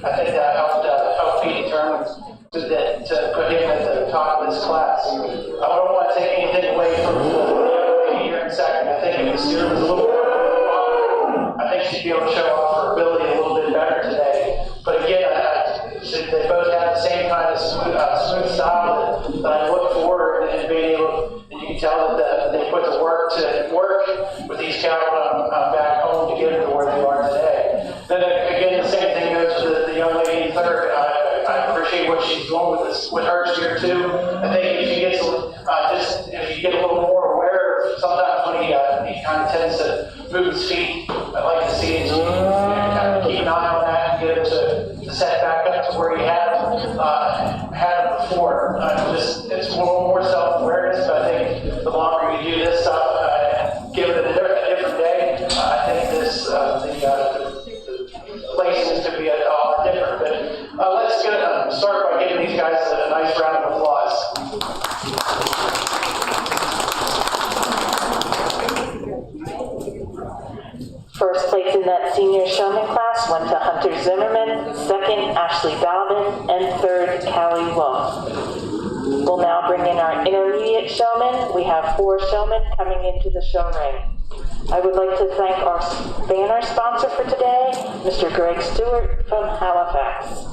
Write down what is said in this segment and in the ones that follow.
I think that helped me determine to put him at the top of this class. I don't want to take anything away from the young lady here in a second. I think if the student was a little more, I think she'd be able to show off her ability a little bit better today. But again, they both have the same kind of smooth style that I look for, and being able, and you can tell that they put the work with these cattle back home to get them to where they are today. Then again, the same thing goes with the young lady in third. I appreciate what she's doing with her steer too. I think if she gets if you get a little more aware, sometimes when he kind of tends to move his feet, I like to see him kind of keep an eye on that and get him to set back up to where he had it before. It's a little more self-awareness, but I think the longer you do this stuff and give it a different day, I think the placings could be a lot different. But let's start by giving these guys a nice round of applause. First place in that senior showman class went to Hunter Zimmerman, second Ashley Donovan, and third Callie Wolf. We'll now bring in our intermediate showmen. We have 4 showmen coming into the show ring. I would like to thank our banner sponsor for today, Mr. Greg Stewart from Halifax.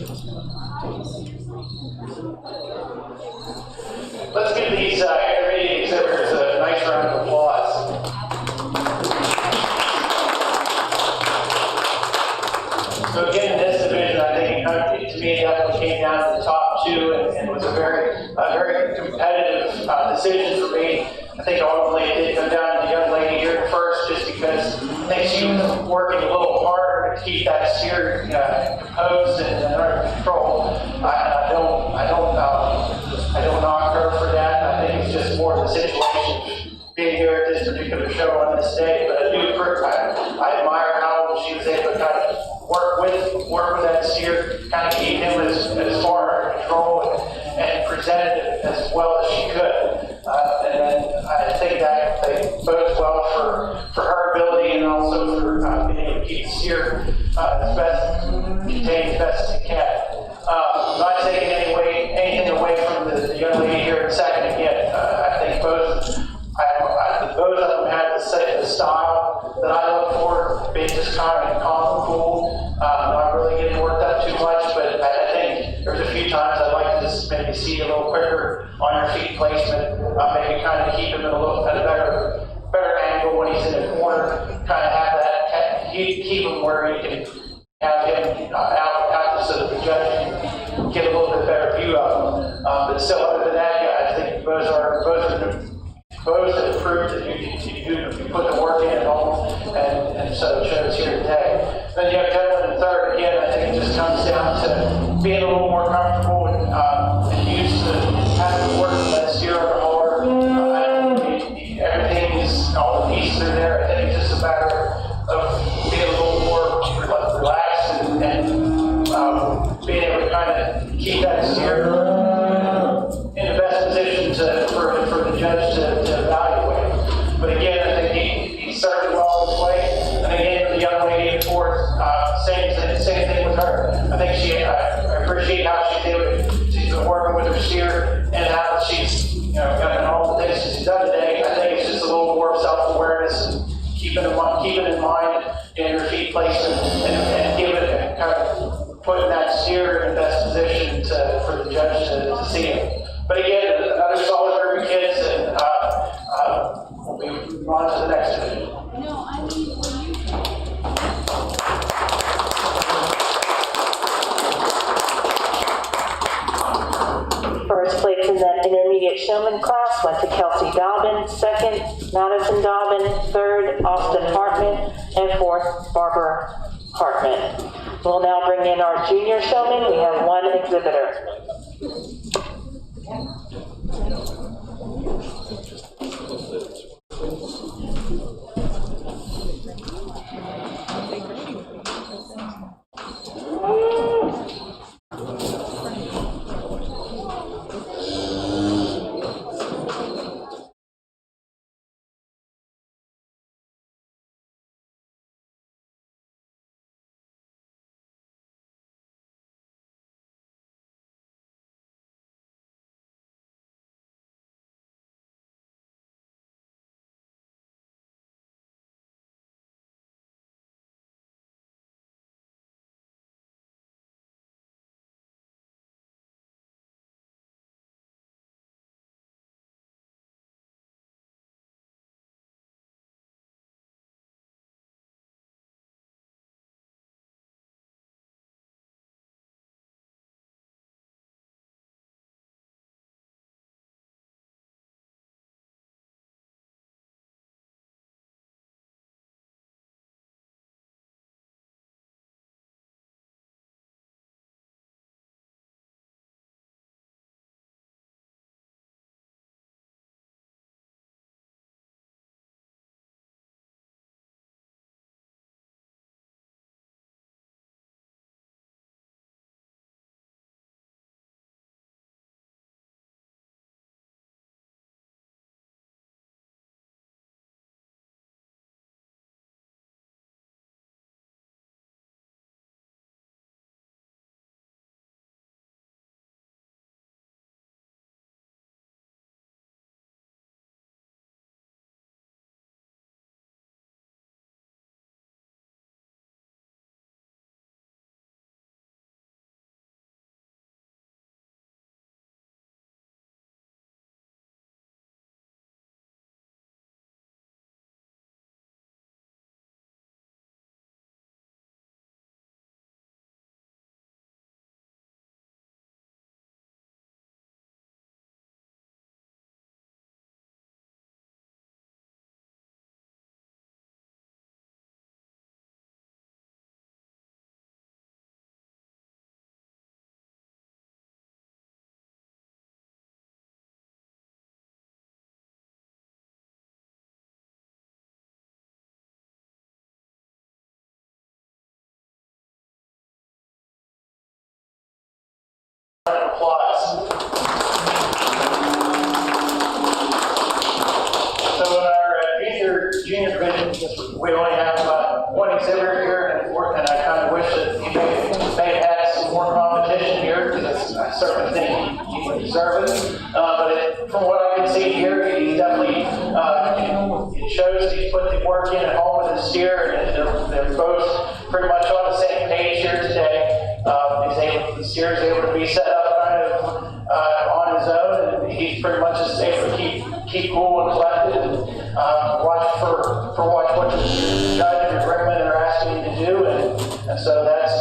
Let's give these intermediate exhibitors a nice round of applause. So again, in this division, I think to me, it definitely came down to the top two, and was a very competitive decision for me. I think ultimately it did come down to the young lady here first, just because I think she was working a little harder to keep that steer composed and under control. I don't knock her for that. I think it's just more the situation being here at this particular show on this day. But I admire how she was able to kind of work with that steer, kind of keep him as far under control and present it as well as she could. And then I think that bodes well for her ability, and also for being able to keep the steer contained as best as it can. Not taking anything away from the young lady here in second again. I think both of them had the style that I look for, being just kind of calm and cool, not really getting worked up too much, but I think there's a few times I'd like to just maybe see a little quicker on your feet placement, maybe kind of keep him at a better angle when he's in the corner, kind of have that, keep him where you can have him out so that the judge can get a little bit better view of him. But still, other than that, yeah, I think both have proved that you put the work in at home, and so it shows here today. Then you have gentlemen in third. Again, I think it just comes down to being a little more comfortable and used to having to work with that steer on the hard. Everything is, all the pieces are there. I think it's just a matter of being a little more relaxed and being able to kind of keep that steer in the best position for the judge to evaluate. But again, I think he started well on his way. And again, the young lady in fourth, same thing with her. I think I appreciate how she's been working with her steer, and how she's done all the things she's done today. I think it's just a little more self-awareness and keeping in mind her feet placement, and giving it kind of putting that steer in the best position for the judge to see him. But again, another solid group of kids, and we'll be moving on to the next division. No, I mean, when you... First place in that intermediate showman class went to Kelsey Dobbin, second, Madison Dobbin, third, Austin Hartman, and fourth, Barbara Hartman. We'll now bring in our junior showman. We have one exhibitor. round of applause. So in our junior division, we only have one exhibitor here, and I kind of wish that he may have had some more competition here, because I certainly think he would deserve it. From what I can see here, he's definitely, it shows that he's put the work in at home with his steer, and they're both pretty much on the same page here today. The steer is able to be set up kind of on his own, and he's pretty much just able to keep cool and collected, and watch what the judge or Rickman are asking you to do, and so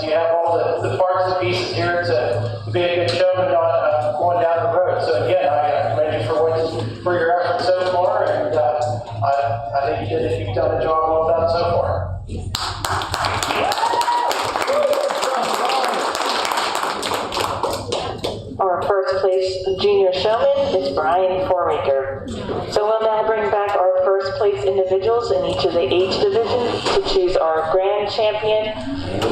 you have all the parts and pieces here to be a good showman on going down the road. So again, I commend you for your efforts so far, and I think you've done a job well done so far. Our first place junior showman is Brian Formaker. So we'll now bring back our first place individuals in each of the age divisions to choose our grand champion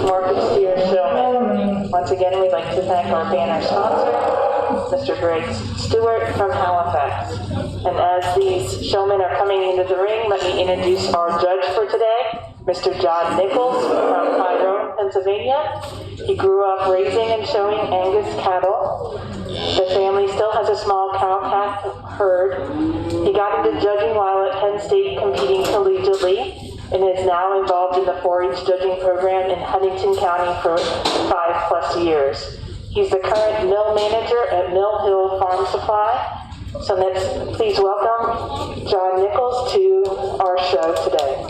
market steer showman. Once again, we'd like to thank our banner sponsor, Mr. Gratz Stewart from Halifax. And as these showmen are coming into the ring, let me introduce our judge for today, Mr. John Nichols from Tyrone, Pennsylvania. He grew up raising and showing Angus cattle. The family still has a small cow-calf herd. He got into judging while at Penn State competing collegiately, and is now involved in the 4-H judging program in Huntington County for 5+ years. He's the current mill manager at Mill Hill Farm Supply. So let's please welcome John Nichols to our show today.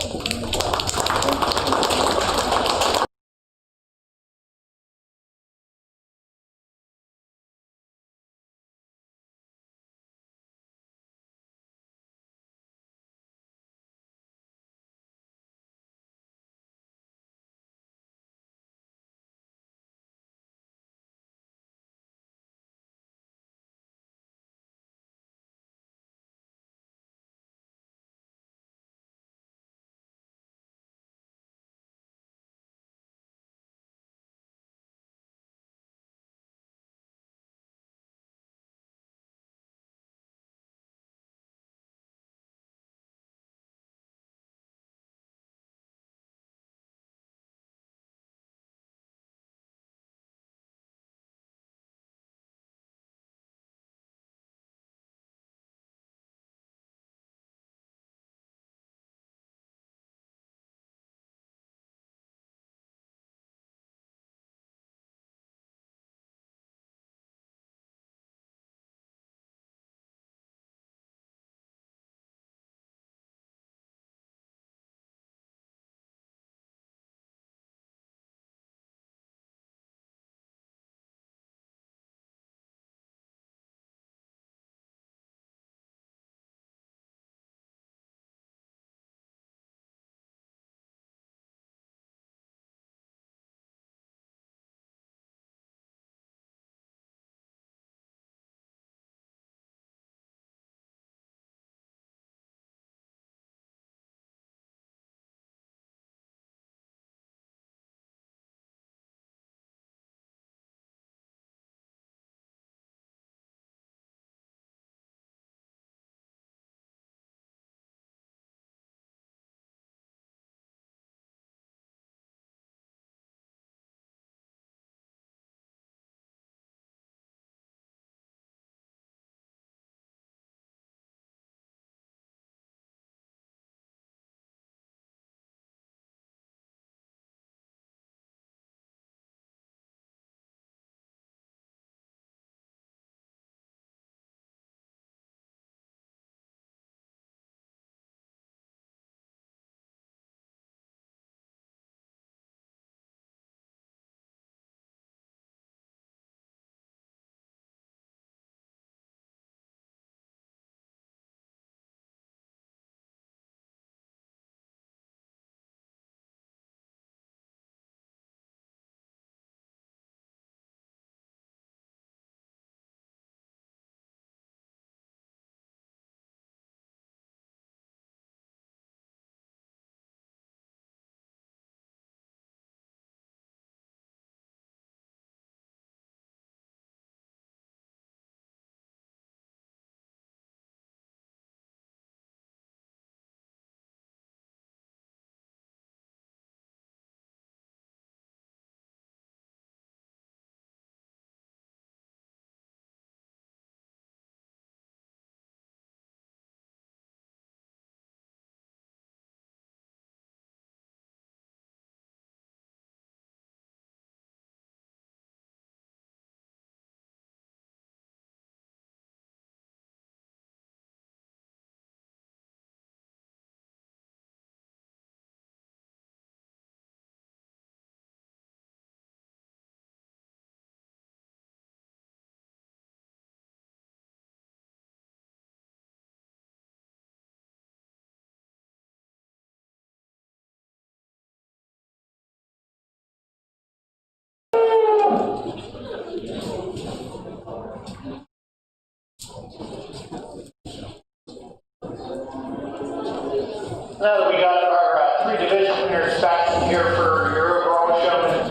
now that we got our 3 division winners back in here for your overall showman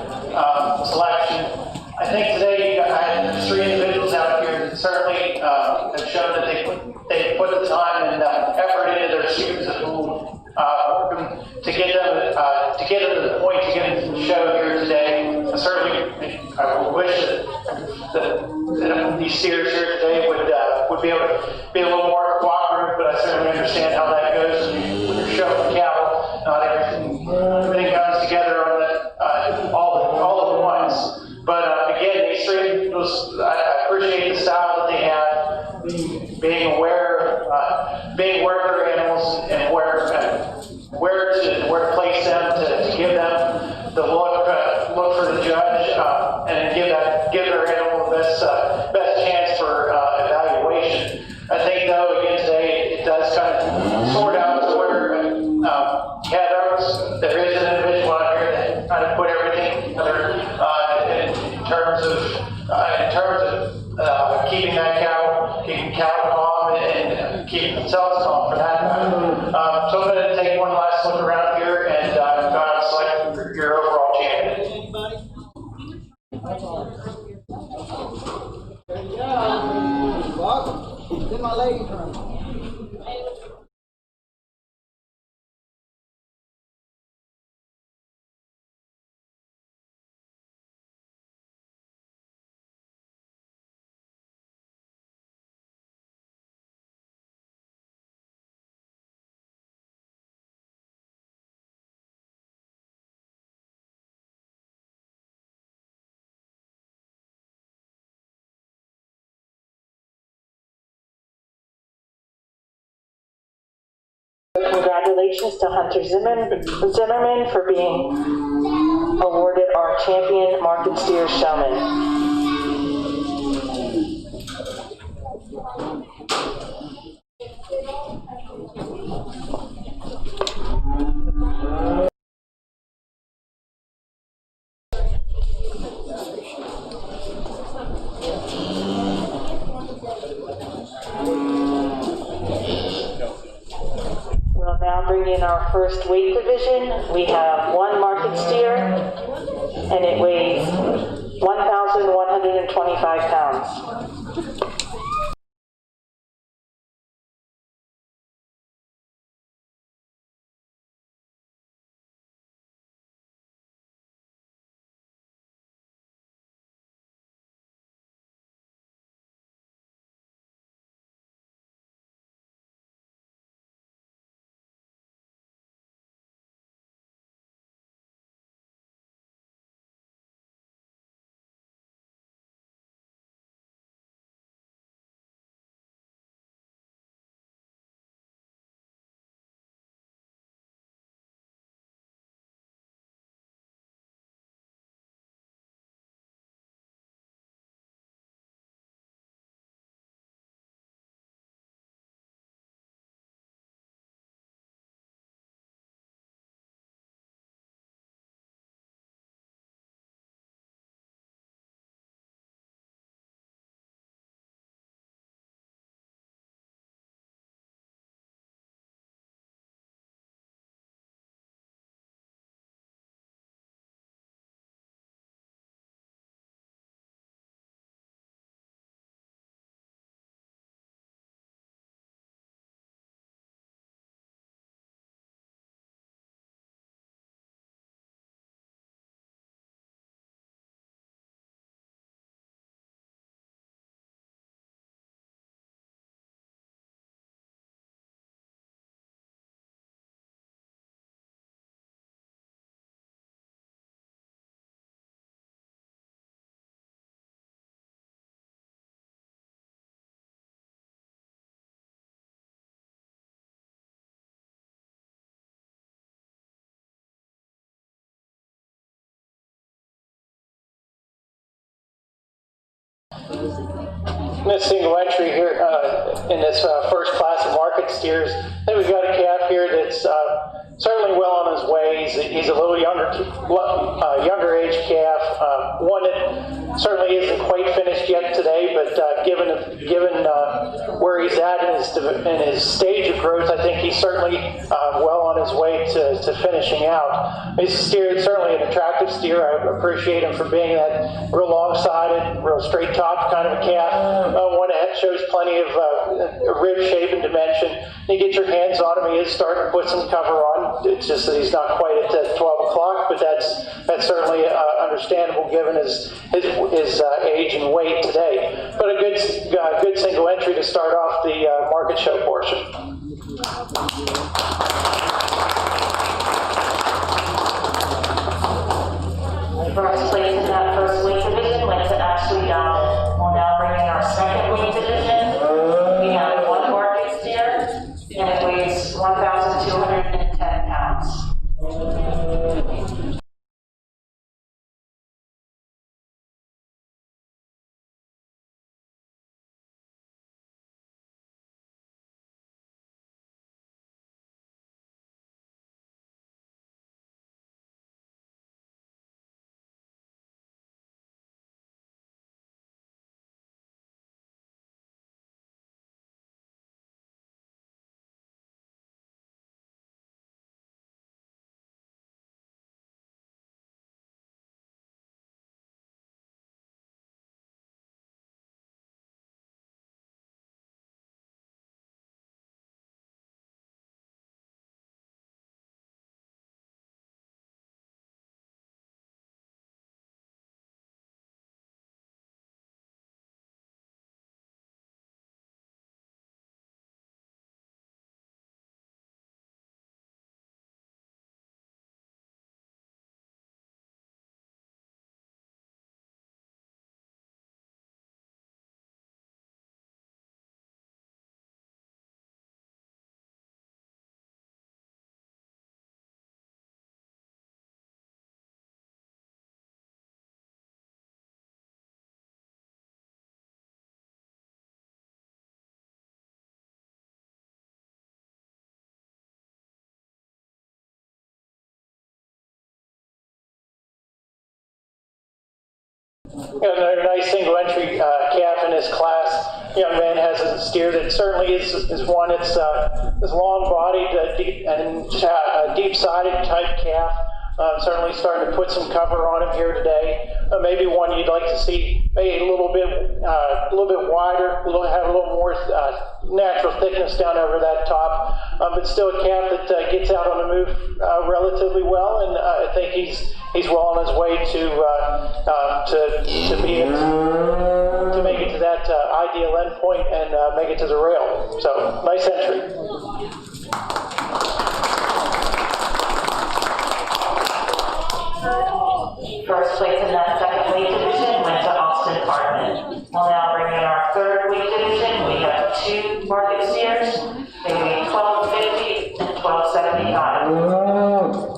selection, I think today I had 3 individuals out here that certainly have shown that they put the time and effort into their students at home, working to get them to the point to get them to the show here today. I wish that these steers here today would be able to be a little more cooperative, but I certainly understand how that goes when you're showing cattle. Not everything comes together on all at once. But again, these 3 individuals, I appreciate the style that they have, being aware of their animals and where to place them to give them the look for the judge and give their animal the best chance for evaluation. I think though again today it does kind of sort out to where there is an individual out here that kind of put everything together in terms of keeping cattle calm and keeping themselves calm for that matter. So I'm going to take one last look around here and go out and select your overall champion. Good job. Welcome. Then my lady turn. Congratulations to Hunter Zimmerman for being awarded our champion market steer showman. We'll now bring in our first weight division. We have 1 market steer, and it weighs 1,125 pounds. This single entry here in this first class of market steers, I think we've got a calf here that's certainly well on his way. He's a little younger age calf, one that certainly isn't quite finished yet today, but given where he's at in his stage of growth, I think he's certainly well on his way to finishing out. He's a steer, certainly an attractive steer. I appreciate him for being that real long-sided, real straight-topped kind of a calf. One that shows plenty of rib shape and dimension. You get your hands on him, he is starting to put some cover on. It's just that he's not quite at 12 o'clock, but that's certainly understandable given his age and weight today. But a good single entry to start off the market show portion. First place in that first weight division went to Ashley Donovan. We'll now bring in our second weight division. We have one market steer, and it weighs 1,210 pounds. Another nice single entry calf in this class. Young man has a steer that certainly is one that's is long bodied deep sided type calf. Certainly starting to put some cover on him here today. Maybe one you'd like to see maybe a little bit wider, have a little more natural thickness down over that top. But still a calf that gets out on the move relatively well, and I think he's well on his way to make it to that ideal endpoint and make it to the rail. So nice entry. First place in that second weight division went to Austin Hartman. We'll now bring in our third weight division. We have two market steers. They weigh 1250 and 1275.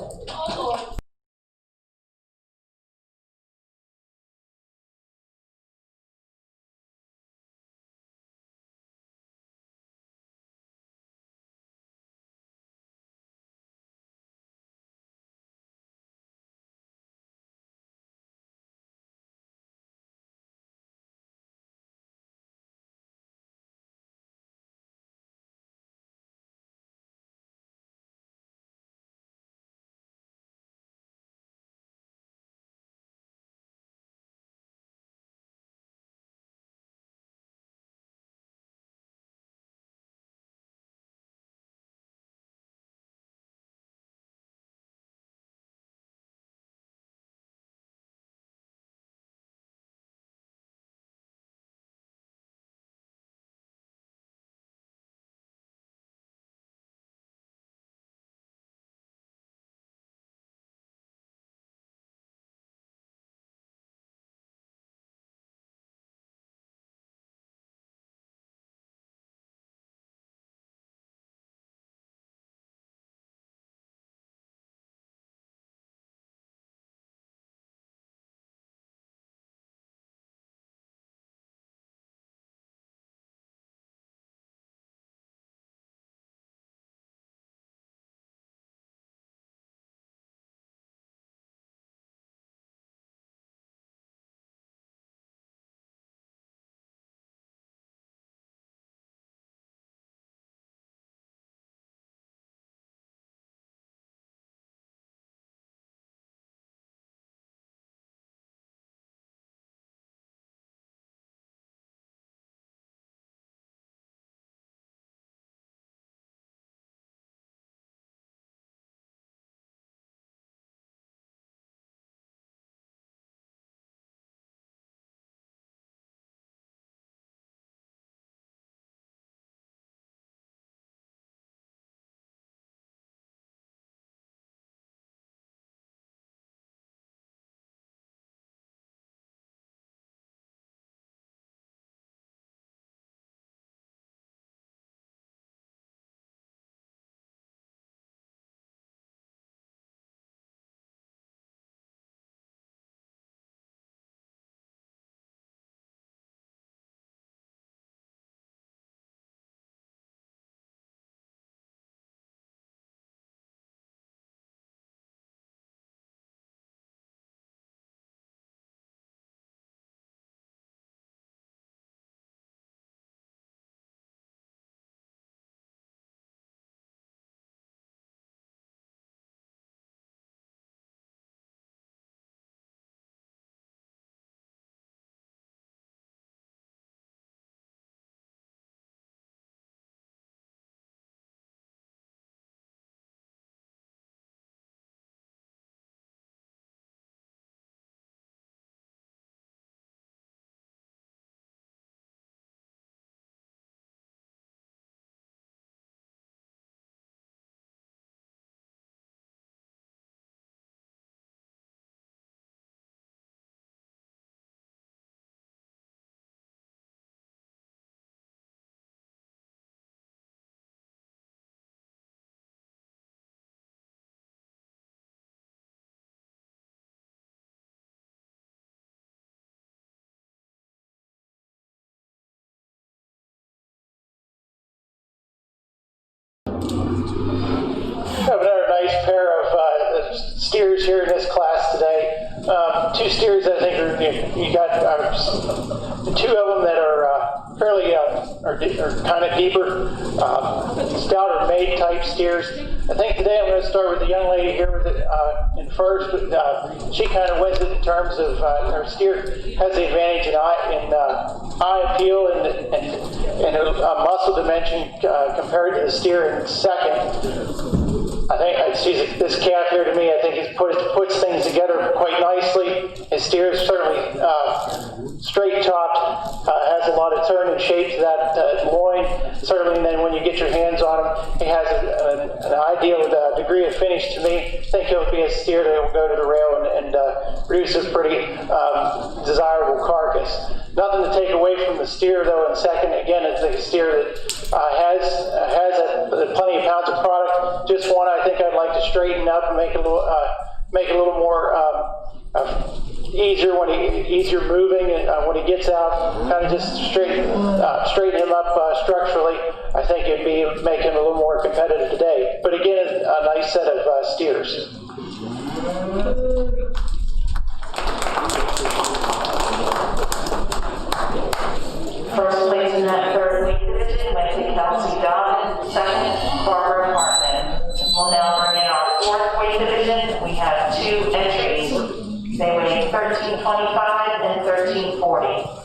Have another nice pair of steers here in this class today. Two steers I think you got two of them that are fairly are kind of deeper, stouter made type steers. I think today I'm going to start with the young lady here with it in first. She kind of wins it in terms of her steer has the advantage in eye appeal and muscle dimension compared to the steer in second. I think she's this calf here to me. I think he puts things together quite nicely. His steer is certainly straight topped, has a lot of turn and shape to that loin. Certainly, and then when you get your hands on him, he has an ideal degree of finish to me. I think he'll be a steer that will go to the rail and produce a pretty desirable carcass. Nothing to take away from the steer, though. In second, again, it's a steer that has plenty of pounds of product. Just one I think I'd like to straighten up and make it a little more easier moving, and when he gets out, kind of just straighten him up structurally. I think it'd make him a little more competitive today. But again, a nice set of steers. First place in that third weight division went to Kelsey Dobbin, second, Barbara Hartman. We'll now bring in our fourth weight division. We have two entries. They weigh 1325 and 1340.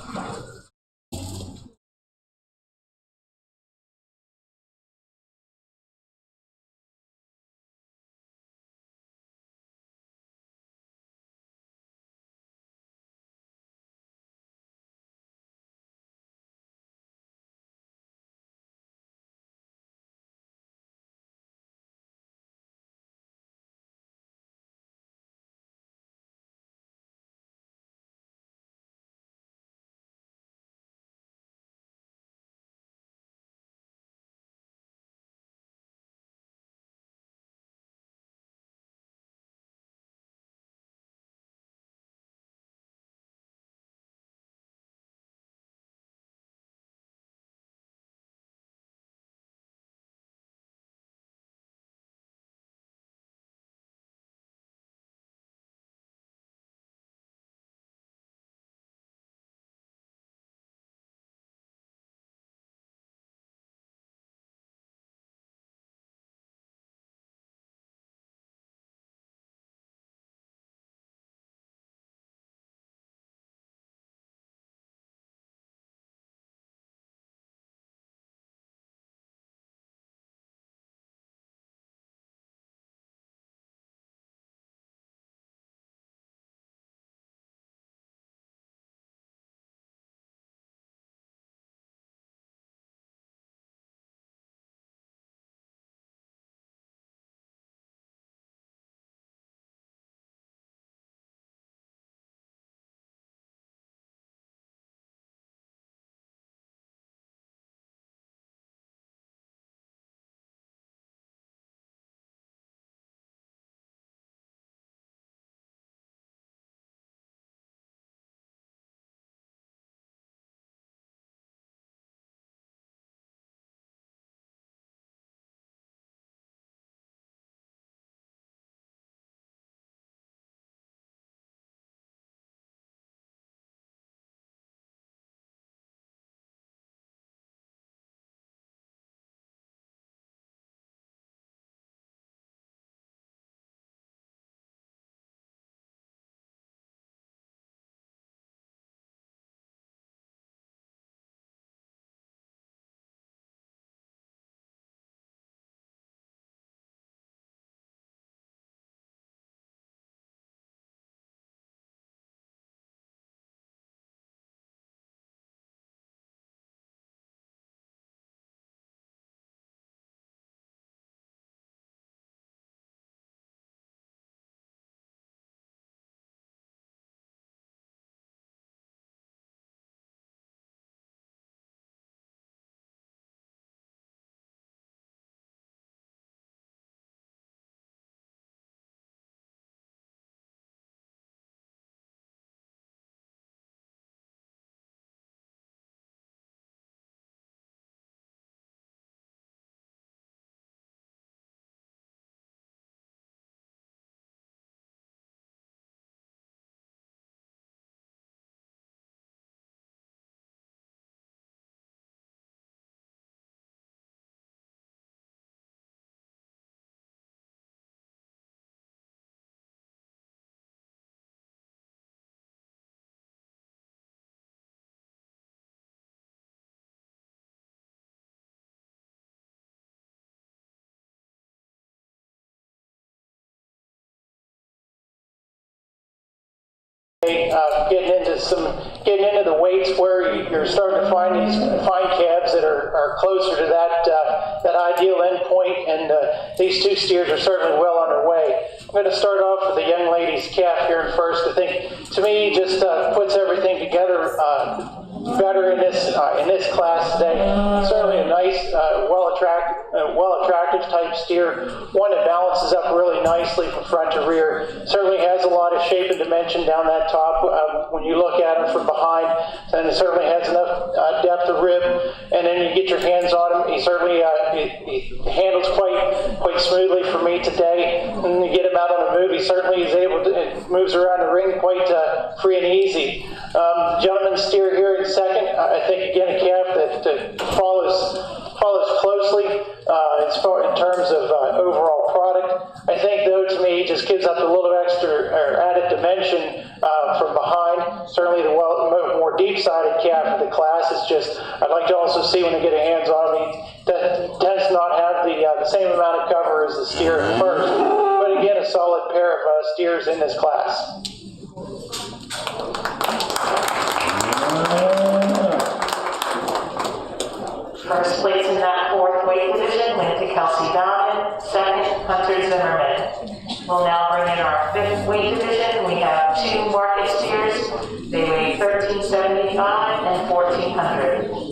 getting into the weights where you're starting to find these fine calves that are closer to that ideal endpoint, and these two steers are certainly well on their way. I'm going to start off with the young lady's calf here first. I think to me just puts everything together better in this class today. Certainly a nice, well attractive type steer, one that balances up really nicely from front to rear. Certainly has a lot of shape and dimension down that top when you look at him from behind, and it certainly has enough depth of rib. And then you get your hands on him. He certainly he handles quite smoothly for me today. And you get him out on the move. He certainly is able to moves around the ring quite free and easy. Gentleman steer here in second. I think again a calf that follows closely in terms of overall product. I think though to me just gives up a little extra or added dimension from behind. Certainly the more deep-sided calf of the class is just. I'd like to also see when they get a hands on him. That tends to not have the same amount of cover as the steer at first. But again, a solid pair of steers in this class. First place in that fourth weight division went to Kelsey Donovan, second, Hunter Zimmerman. We'll now bring in our fifth weight division. We have two market steers. They weigh 1375 and 1400.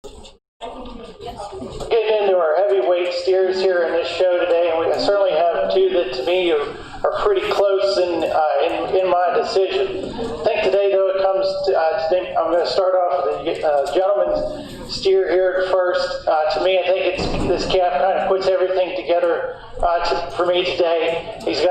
Getting into our heavyweight steers here in this show today, and we certainly have two that to me are pretty close in my decision. I think today, though, it comes to, today I'm going to start off with the gentleman's steer here first. To me, I think this calf kind of puts everything together for me today. He's a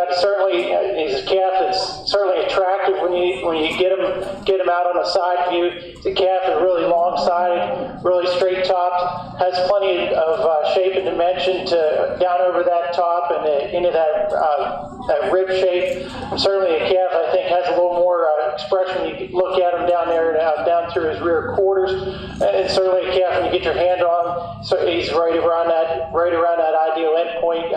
calf that's certainly attractive when you get him out on the side view. The calf is really long-sided, really straight-topped, has plenty of shape and dimension to down over that top and into that rib shape. Certainly a calf I think has a little more expression. You can look at him down there, down through his rear quarters, and certainly a calf when you get your hand on him, so he's right around that ideal endpoint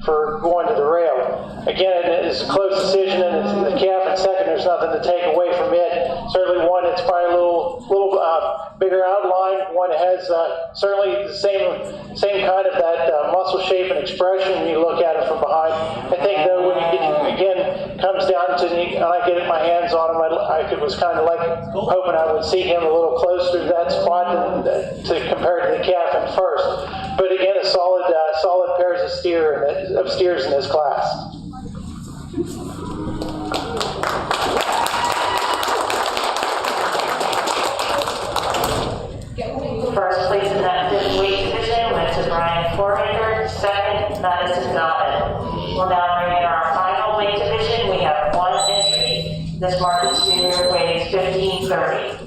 for going to the rail. Again, it's a close decision, and it's the calf in second. There's nothing to take away from it. Certainly one that's probably a little bigger outline. One that has certainly the same kind of that muscle shape and expression when you look at it from behind. I think though when you get again comes down to when I get my hands on him, I was kind of like hoping I would see him a little closer to that spot to compare to the calf in first. But again, a solid pairs of steers in this class. First place in that fifth weight division went to Brian Foraker, second, Madison Donovan. We'll now bring in our final weight division. We have one entry. This Martin Jr. weighs 1530.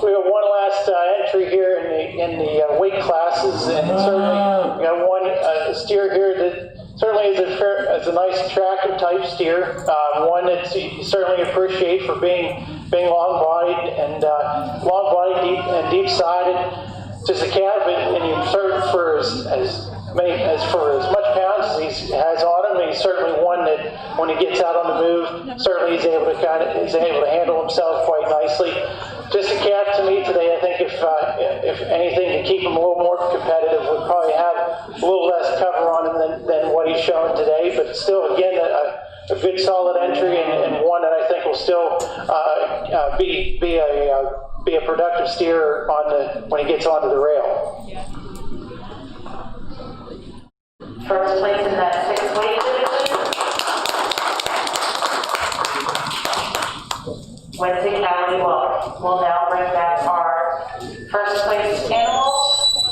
We have one last entry here in the weight classes, and certainly we got one steer here that certainly is a nice attractive type steer, one that you certainly appreciate for being long-bodied and deep-sided. Just a calf, and you search for as much pounds as he has on him. He's certainly one that when he gets out on the move, certainly is able to handle himself quite nicely. Just a calf to me today. I think if anything to keep him a little more competitive, would probably have a little less cover on him than what he's showing today. But still, again, a good solid entry and one that I think will still be a productive steer when he gets onto the rail. First place in that sixth weight division went to Callie Wolf. We'll now bring back our first place animals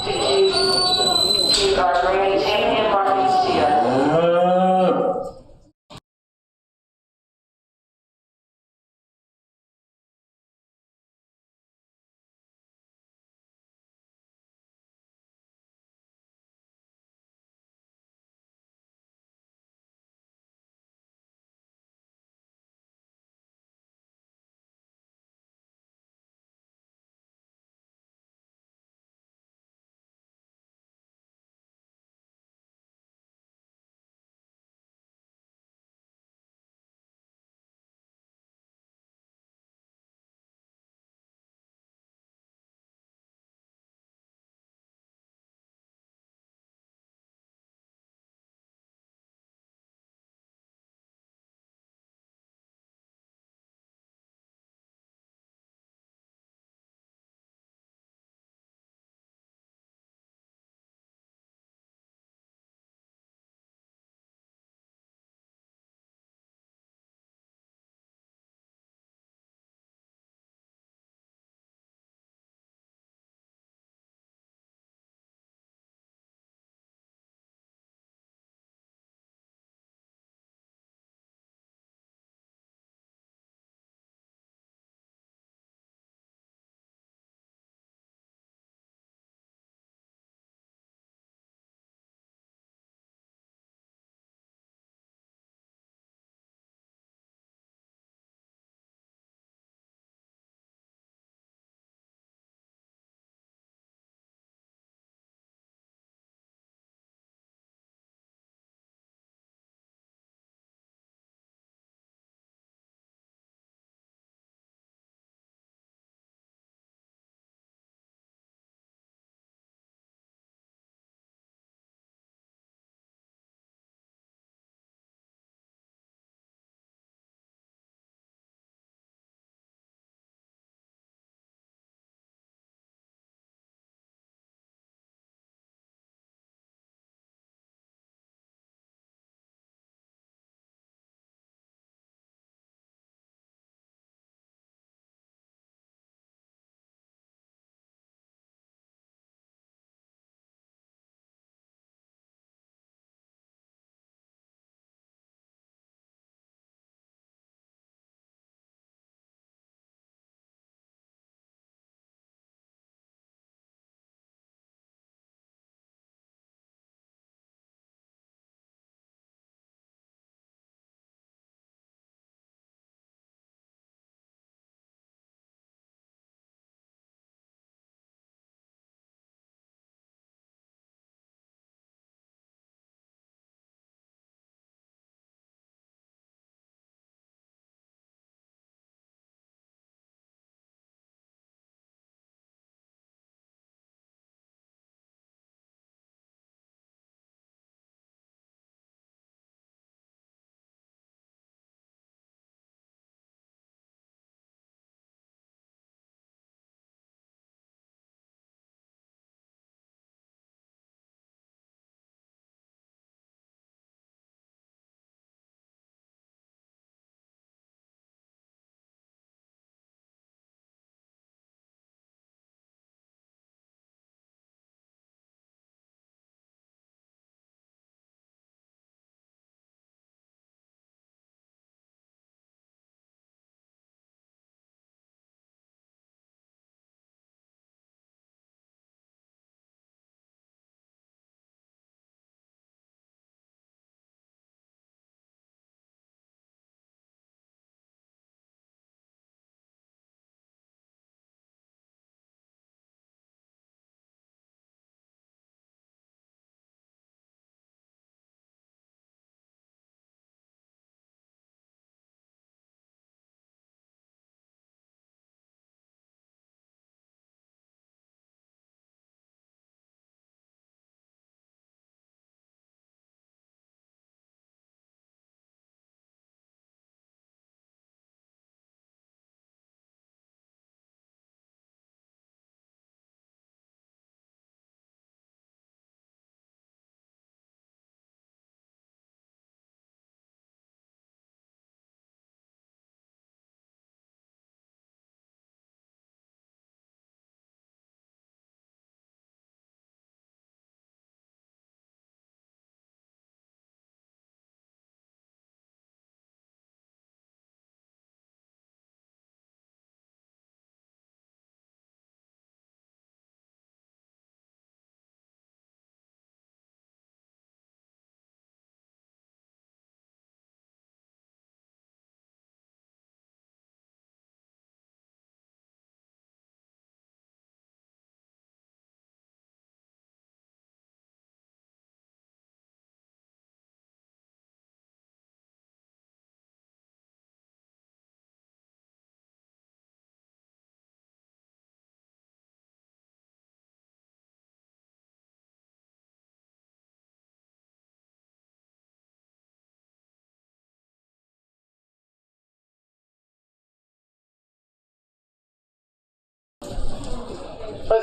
to choose to our grand Tammy and Marcus Chia.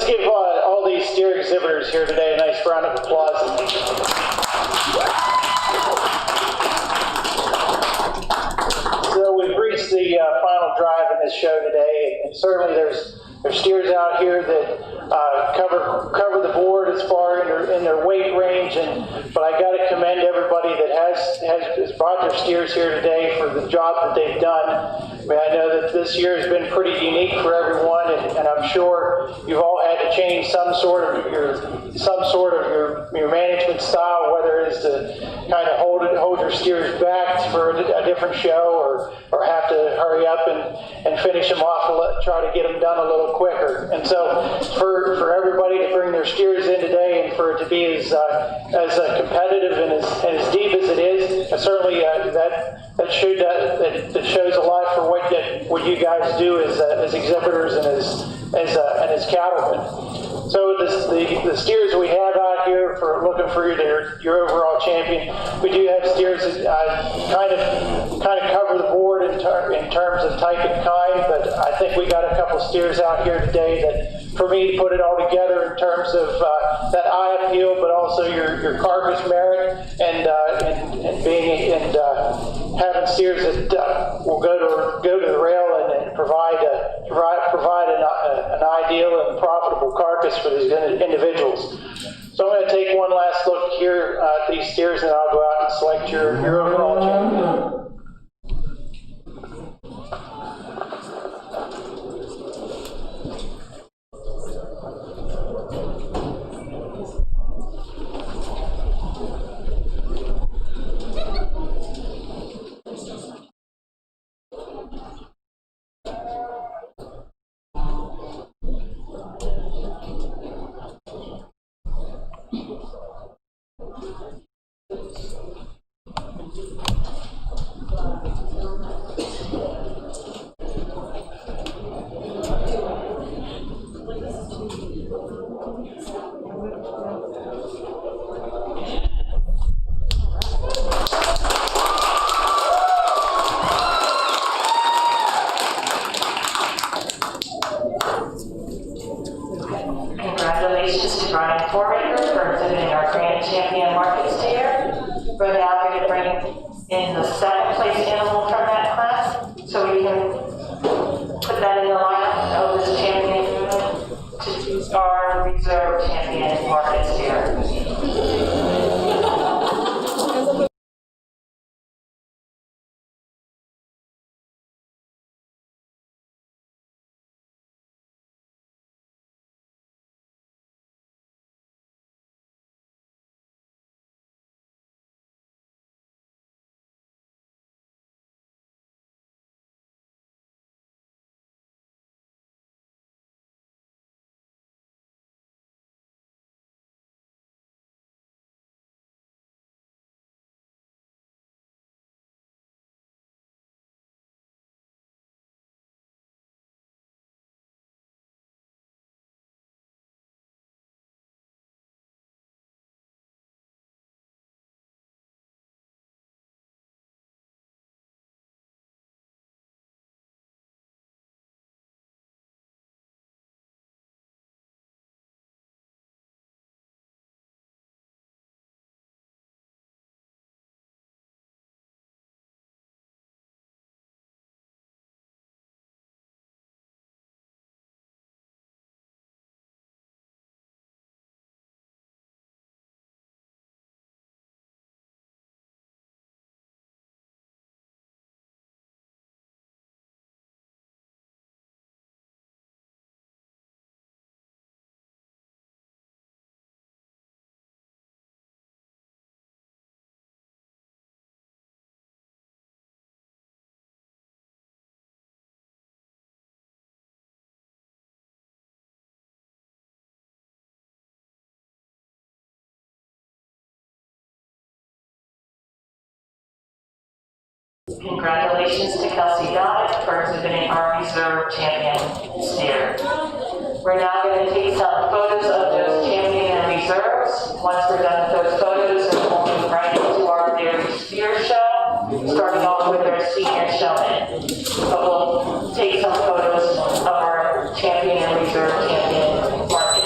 Let's give all these steer exhibitors here today a nice round of applause. So we've reached the final drive in this show today, and certainly there's steers out here that cover the board as far in their weight range, but I got to commend everybody that has brought their steers here today for the job that they've done. I mean, I know that this year has been pretty unique for everyone, and I'm sure you've all had to change some sort of your management style, whether it's to kind of hold your steers back for a different show, or have to hurry up and finish them off and try to get them done a little quicker. And so for everybody to bring their steers in today and for it to be as competitive and as deep as it is, certainly that shows a lot for what you guys do as exhibitors and as cattlemen. So the steers we have out here for looking for your overall champion, we do have steers that kind of cover the board in terms of type and kind, but I think we got a couple steers out here today that, for me, to put it all together in terms of that eye appeal, but also your carcass merit and having steers that will go to the rail and provide an ideal and profitable carcass for these individuals. So I'm going to take one last look here at these steers, and I'll go out and select your overall champion. Congratulations to Brian Formaker for exhibiting our Grand Champion Market Steer. We're now going to bring in the second place animal from that class, so we can put that in the lineup of this champion to choose our reserve champion Market Steer. Congratulations to Kelsey Dodd for exhibiting our reserve champion steer. We're now going to take some photos of those champion and reserves. Once we're done with those photos, we'll move right into our dairy steer show, starting off with our senior showman. But we'll take some photos of our champion and reserve champion market.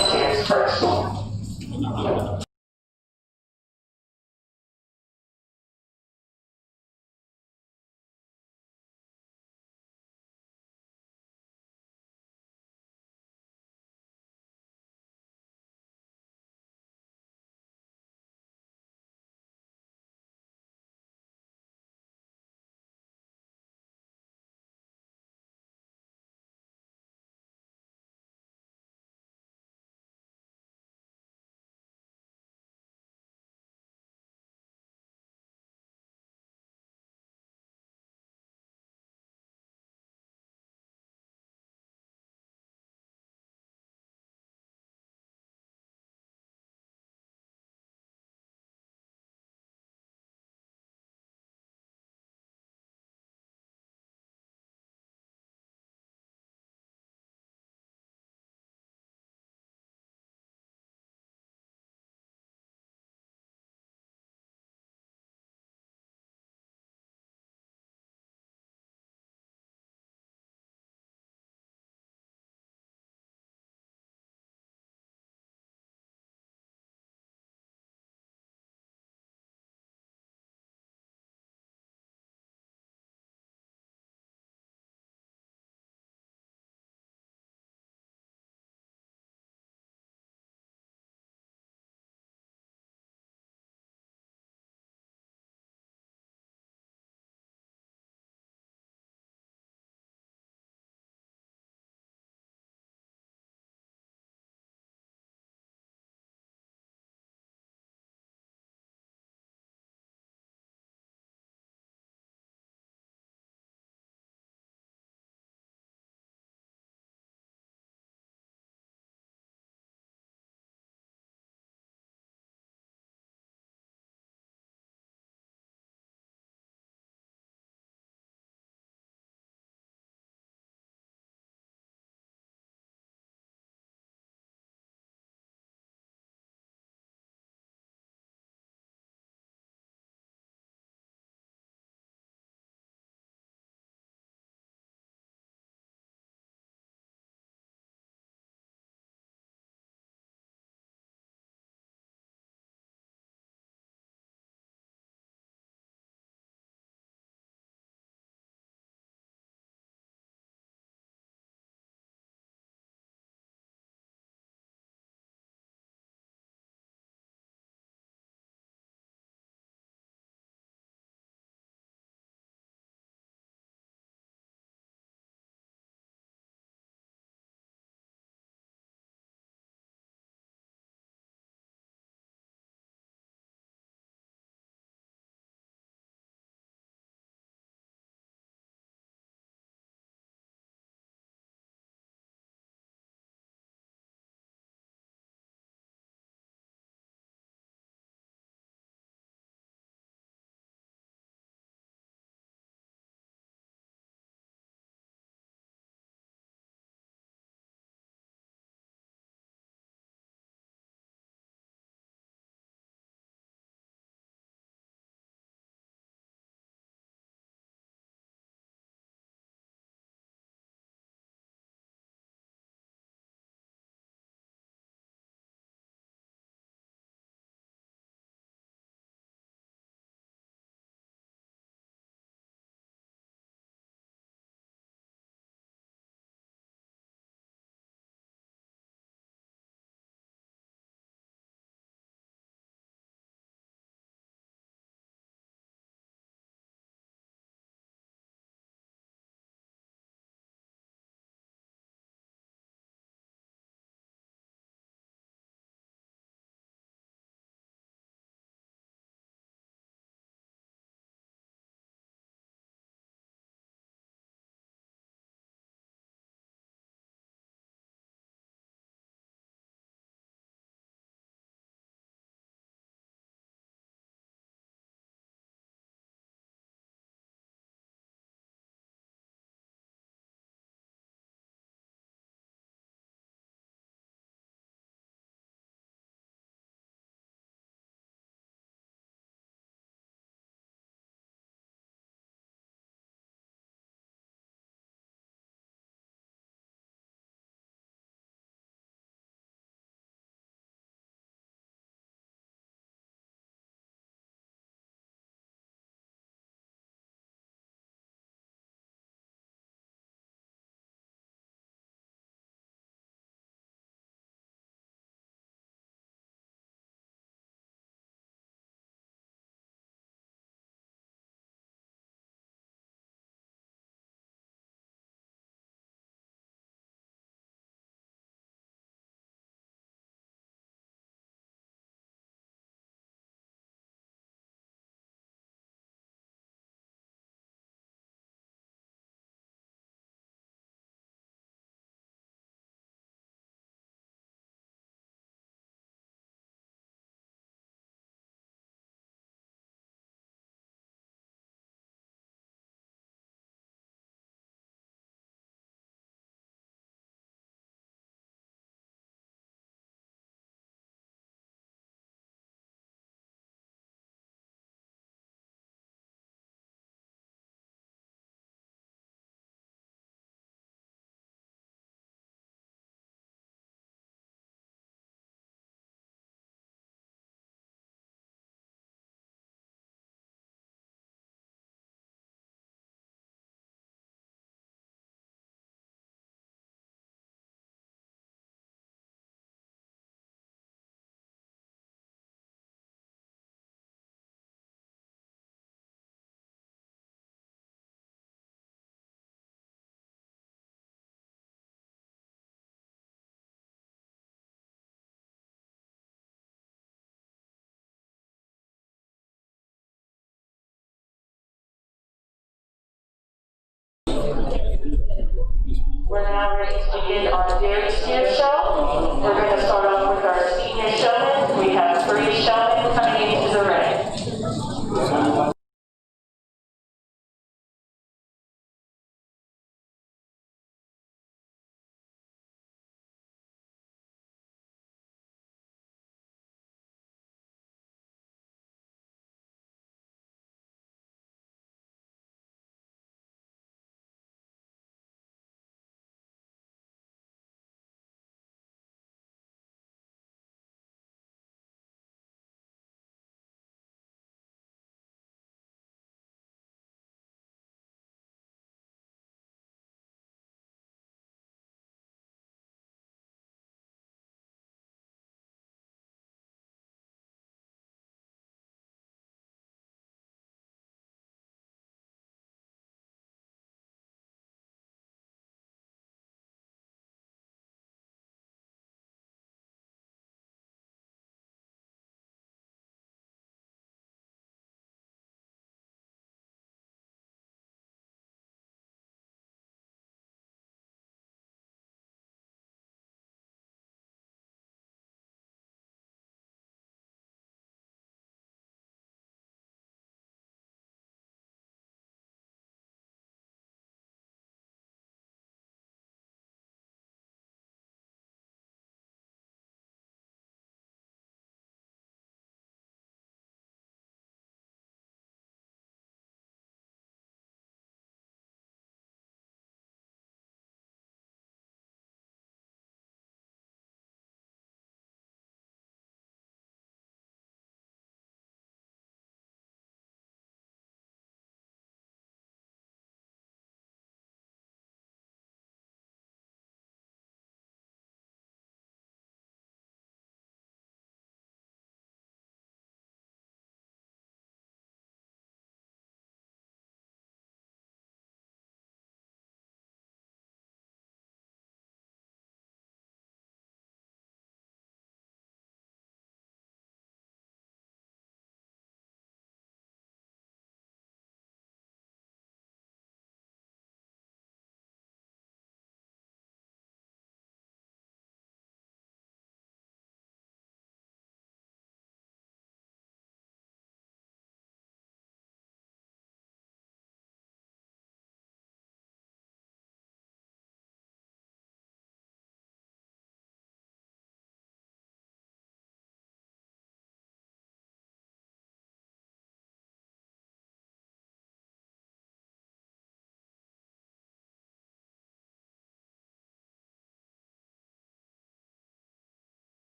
We're now ready to begin our dairy steer show. We're going to start off with our senior showmen. We have 3 showmen coming into the ring.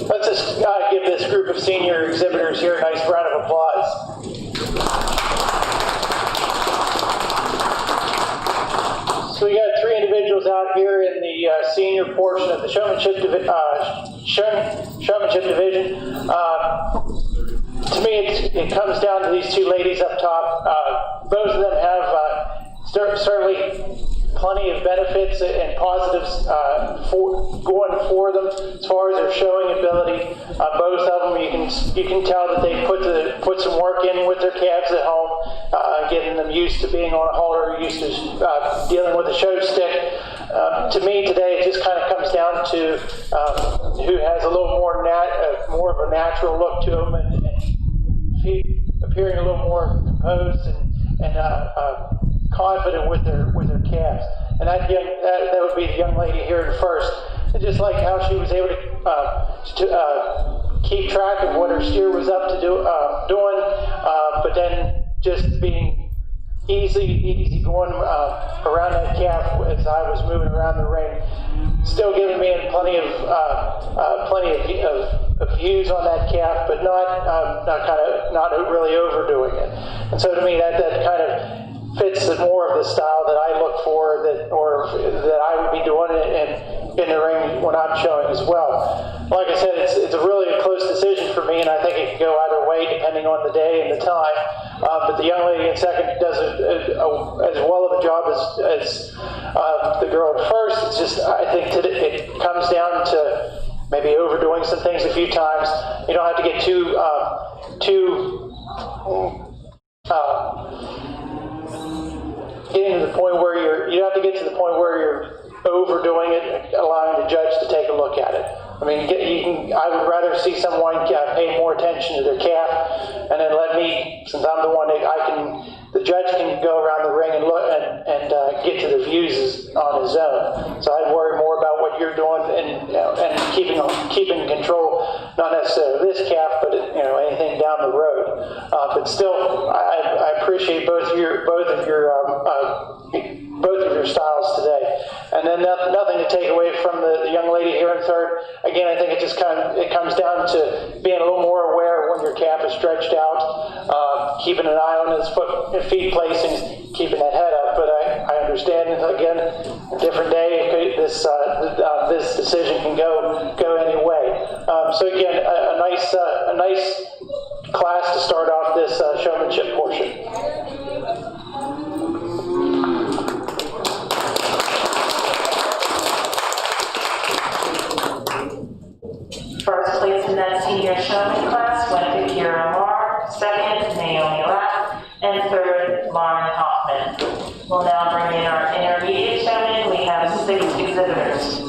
Let's just give this group of senior exhibitors here a nice round of applause. So we got 3 individuals out here in the senior portion of the showmanship division. To me, it comes down to these 2 ladies up top. Both of them have certainly plenty of benefits and positives for them as far as their showing ability. Both of them, you can tell that they put some work in with their calves at home, getting them used to being on a halter, used to dealing with a show stick. To me today, it just kind of comes down to who has a little more of a natural look to them and appearing a little more composed and confident with their calves. And that would be the young lady here in first. And just like how she was able to keep track of what her steer was up to doing, but then just being easy going around that calf as I was moving around the ring, still giving me plenty of views on that calf, but not really overdoing it. And so to me, that kind of fits more of the style that I look for, that I would be doing in the ring when I'm showing as well. Like I said, it's a really close decision for me, and I think it could go either way depending on the day and the time. But the young lady in second does as well of a job as the girl at first. It's just, I think it comes down to maybe overdoing some things a few times. You don't have to get too getting to the point where you don't have to get to the point where you're overdoing it, allowing the judge to take a look at it. I mean, I would rather see someone pay more attention to their calf, and then let me, since I'm the one that the judge can go around the ring and look and get to the views on his own. So I'd worry more about what you're doing and keeping control, not necessarily this calf, but anything down the road. But still, I appreciate both of your styles today. And then nothing to take away from the young lady here in third. Again, I think it comes down to being a little more aware when your calf is stretched out, keeping an eye on his feet placings, keeping that head up. But I understand, again, a different day, this decision can go any way. So again, a nice class to start off this showmanship portion. First place in that senior showman class went to Kira Marr, second, Naomi Lapp, and third, Lauren Hoffman. We'll now bring in our intermediate showman. We have 6 exhibitors.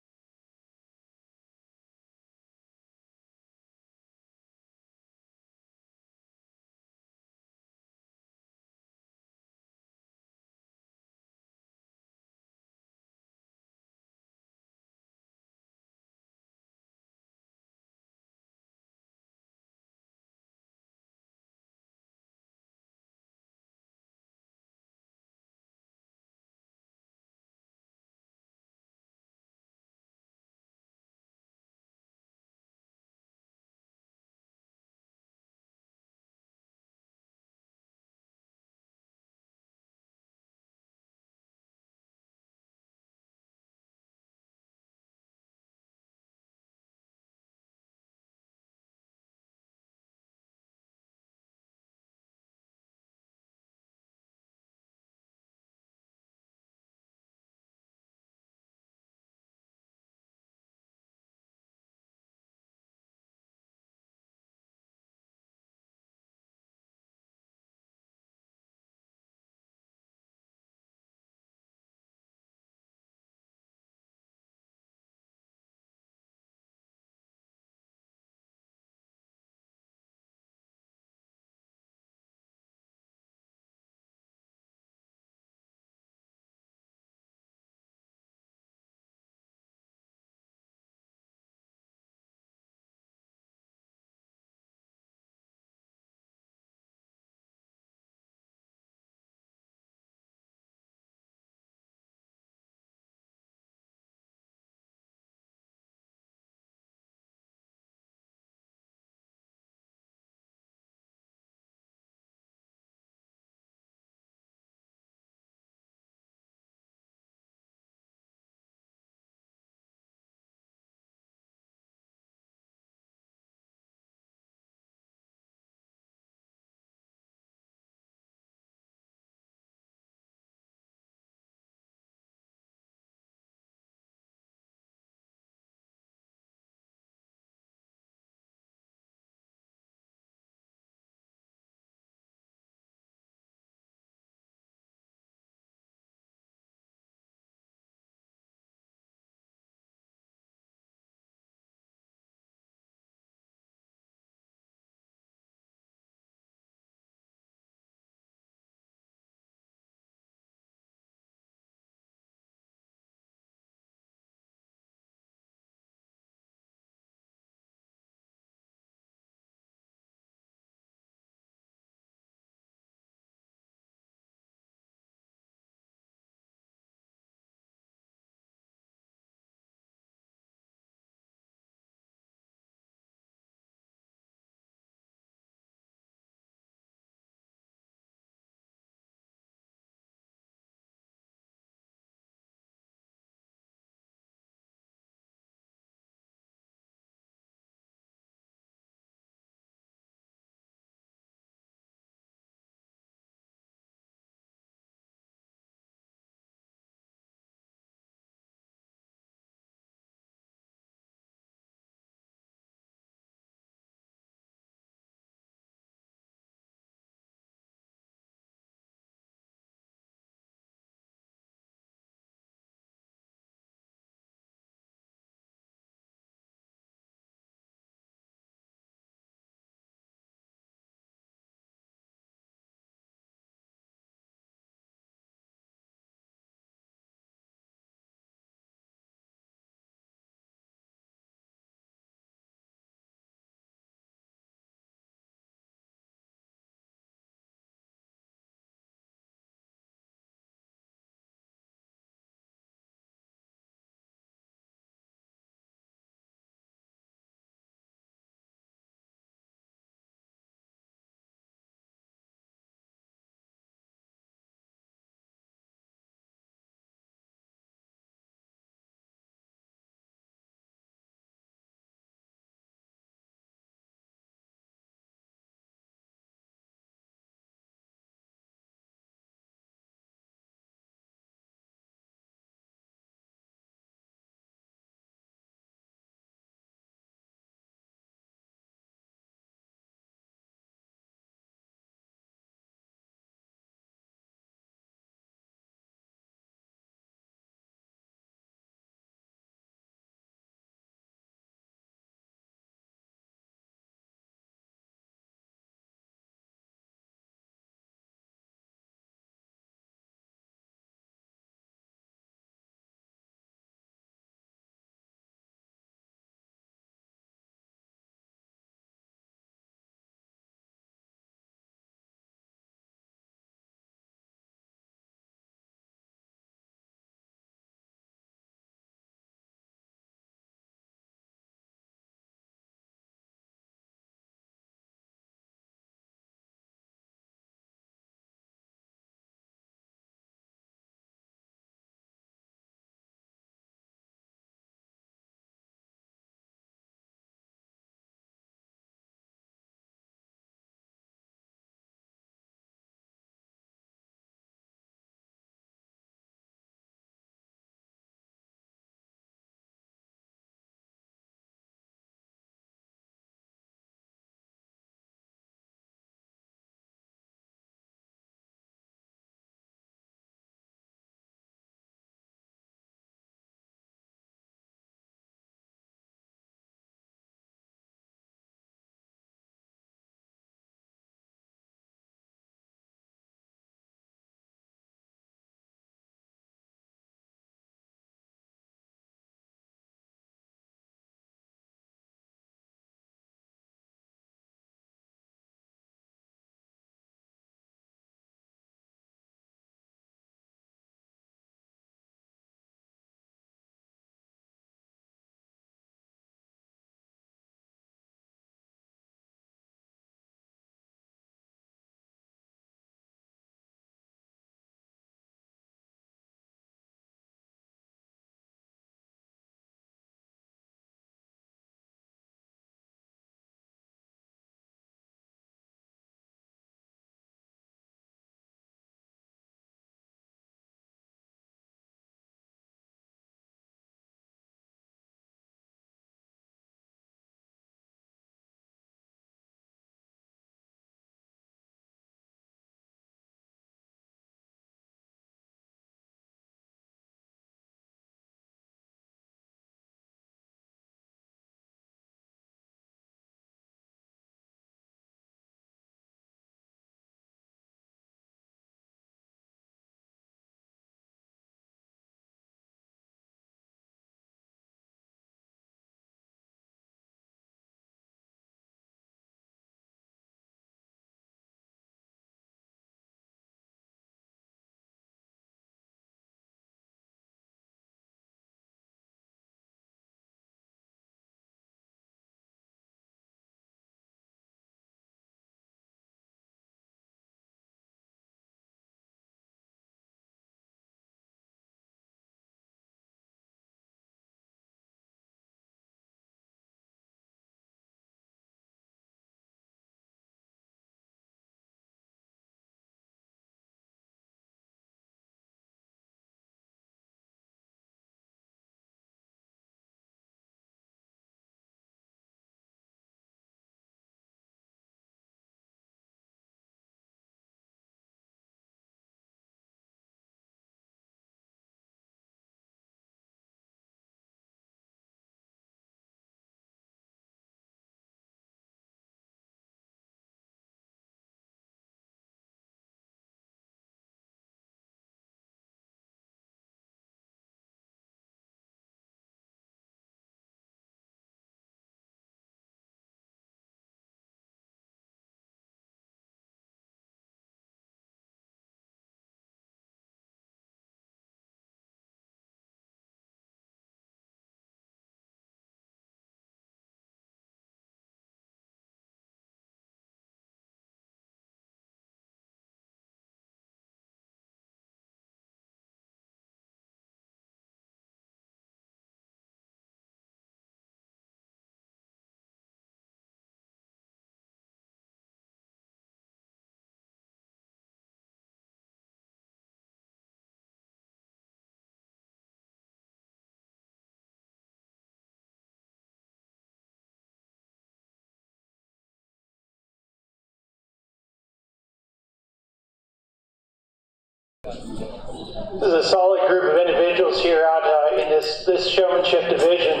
This is a solid group of individuals here out in this showmanship division,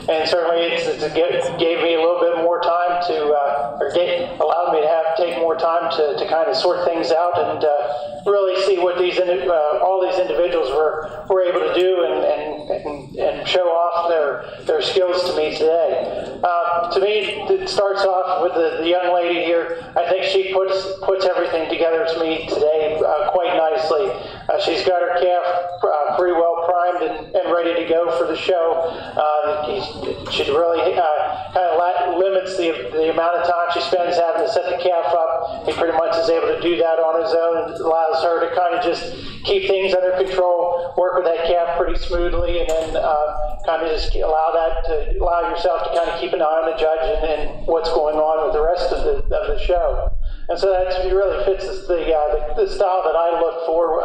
and certainly it gave me a little bit more time to, allowed me to take more time to kind of sort things out and really see what all these individuals were able to do and show off their skills to me today. To me, it starts off with the young lady here. I think she puts everything together to me today quite nicely. She's got her calf pretty well primed and ready to go for the show. She really kind of limits the amount of time she spends having to set the calf up. He pretty much is able to do that on his own. It allows her to kind of just keep things under control, work with that calf pretty smoothly, and then kind of just allow yourself to kind of keep an eye on the judge and what's going on with the rest of the show. And so that really fits the style that I look for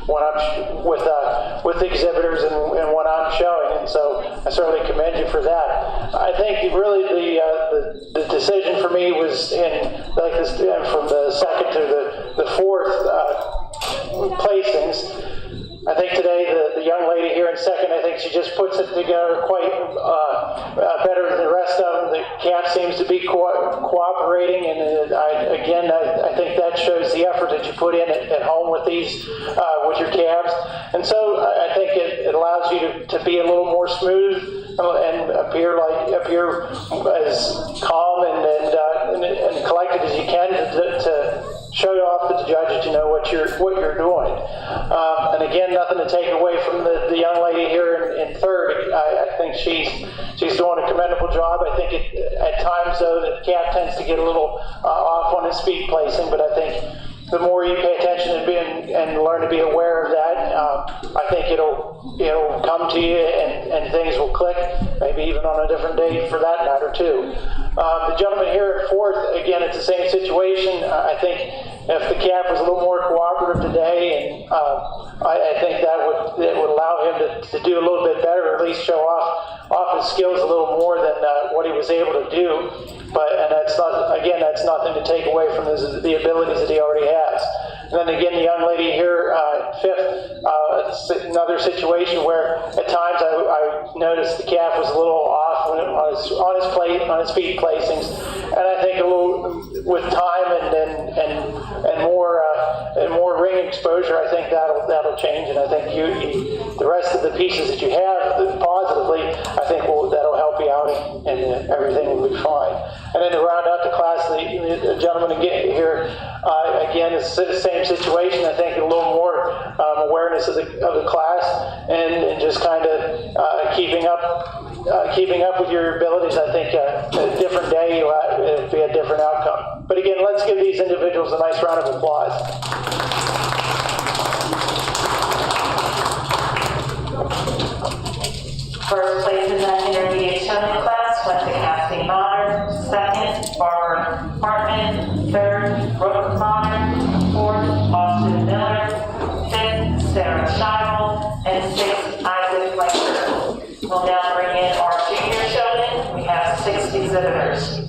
when I'm with the exhibitors and when I'm showing. And so I certainly commend you for that. I think really the decision for me was from the second to the fourth placings. I think today the young lady here in second, I think she just puts it together quite better than the rest of them. The calf seems to be cooperating, and I think that shows the effort that you put in at home with with your calves. And so I think it allows you to be a little more smooth and appear as calm and collected as you can to show off to the judge that you know what you're doing. And again, nothing to take away from the young lady here in third. I think she's doing a commendable job. I think at times though the calf tends to get a little off on his speed placing, but I think the more you pay attention and learn to be aware of that, I think it'll come to you and things will click, maybe even on a different day for that matter too. The gentleman here at fourth, again, it's the same situation. I think if the calf was a little more cooperative today, and I think that would allow him to do a little bit better, or at least show off his skills a little more than what he was able to do. And that's nothing to take away from the abilities that he already has. And then again, the young lady here, fifth, another situation where at times I noticed the calf was a little off on his feet placings, and I think a little with time and more ring exposure, I think that'll change, and I think the rest of the pieces that you have positively, I think that'll help you out and everything will be fine. And then to round out the class, the gentleman again here, again, it's the same situation. I think a little more awareness of the class and just kind of keeping up with your abilities. I think a different day it'll be a different outcome. But again, let's give these individuals a nice round of applause. First place in the intermediate showman class went to Cassie Bonner, second, Barbara Hartman, third, Brooke Bonner, fourth, Austin Miller, fifth, Sarah Scheibel, and sixth, Isaac Fletcher. We'll now bring in our junior showman. We have 6 exhibitors.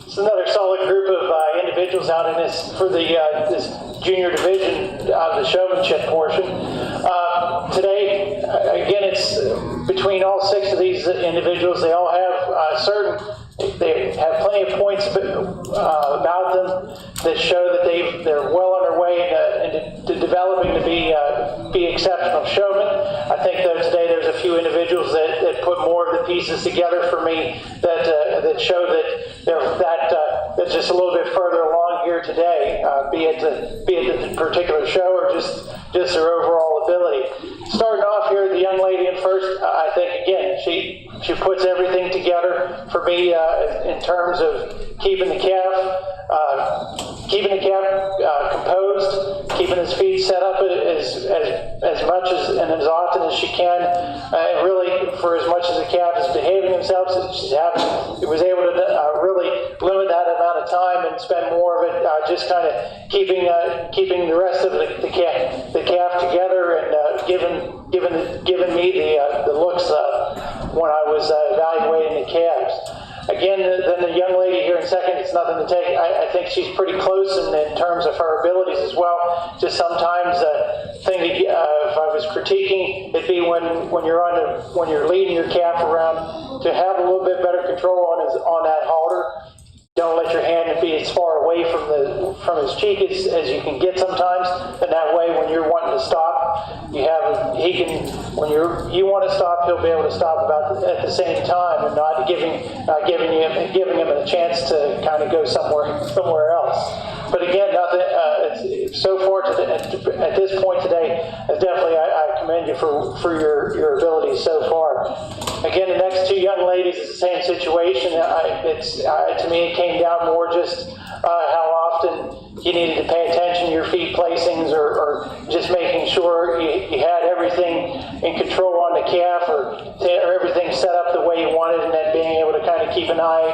It's another solid group of individuals out in this for the this junior division, the showmanship portion. Today, again, it's between all 6 of these individuals. They all have they have plenty of points about them that show that they're well on their way into developing to be exceptional showmen. I think though today there's a few individuals that put more of the pieces together for me that show that they're just a little bit further along here today, be it the particular show or just their overall ability. Starting off here, the young lady in first, I think again she puts everything together for me in terms of keeping the calf composed, keeping his feet set up as much as and as often as she can, and really for as much as the calf is behaving themselves, it was able to really limit that amount of time and spend more of it just kind of keeping the rest of the calf together and giving me the looks when I was evaluating the calves. Again, then the young lady here in second, it's nothing to take. I think she's pretty close in terms of her abilities as well. Just sometimes if I was critiquing, it'd be when you're leading your calf around to have a little bit better control on that halter. Don't let your hand be as far away from his cheek as you can get sometimes, and that way when you're wanting to stop, when you want to stop, he'll be able to stop about at the same time, and not giving him a chance to kind of go somewhere else. But again, so far at this point today, definitely I commend you for your abilities so far. Again, the next 2 young ladies is the same situation. To me, it came down more just how often you needed to pay attention to your feet placings, or just making sure you had everything in control on the calf, or everything set up the way you wanted, and then being able to kind of keep an eye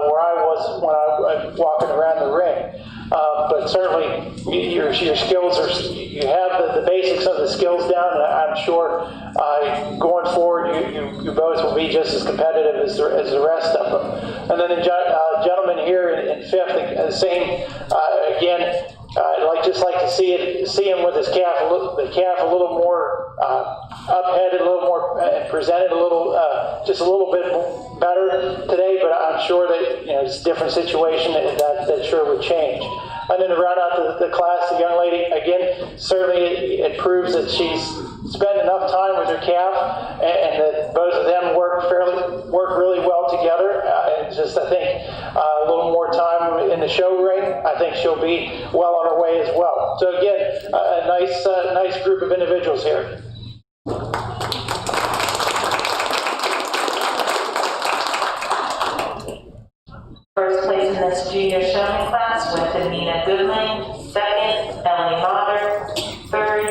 where I was when I was walking around the ring. But certainly your skills you have the basics of the skills down, and I'm sure going forward you both will be just as competitive as the rest of them. And then the gentleman here in fifth, the same again. I'd like to see him with his calf a little more up-headed, a little more presented just a little bit better today. But I'm sure that it's a different situation that sure would change. And then to round out the class, the young lady again, certainly it proves that she's spent enough time with her calf, and that both of them work really well together. I think a little more time in the show ring, I think she'll be well on her way as well. So again, a nice group of individuals here. First place in this junior showman class went to Nina Goodlane. Second, Emily Motter. Third,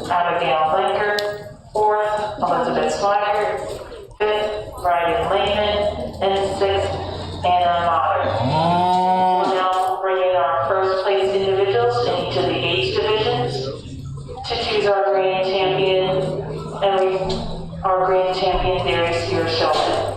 Abigail Blanker. Fourth, Elizabeth Swigert. Fifth, Bryden Lehman. And sixth, Anna Motter. We'll now bring in our first place individuals in each of the age divisions to choose our grand champion, our grand champion Darius Steer Showman.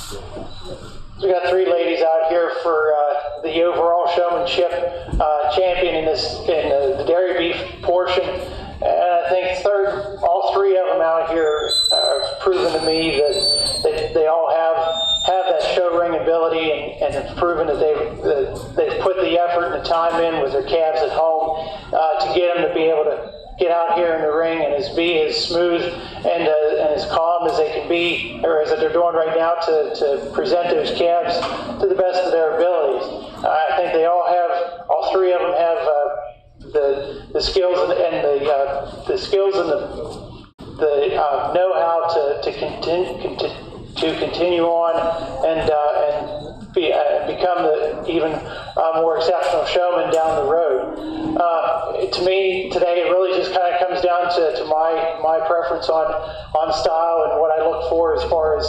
We got three ladies out here for the overall showmanship champion in the dairy beef portion. And I think all three of them out here have proven to me that they all have that show ring ability and have proven that they've put the effort and the time in with their calves at home to get them to be able to get out here in the ring and be as smooth and as calm as they can be, or as they're doing right now, to present those calves to the best of their abilities. I think all three of them have the skills and the skills and the know-how to continue on and become the even more exceptional showman down the road. To me, today, it really just kind of comes down to my preference on style and what I look for as far as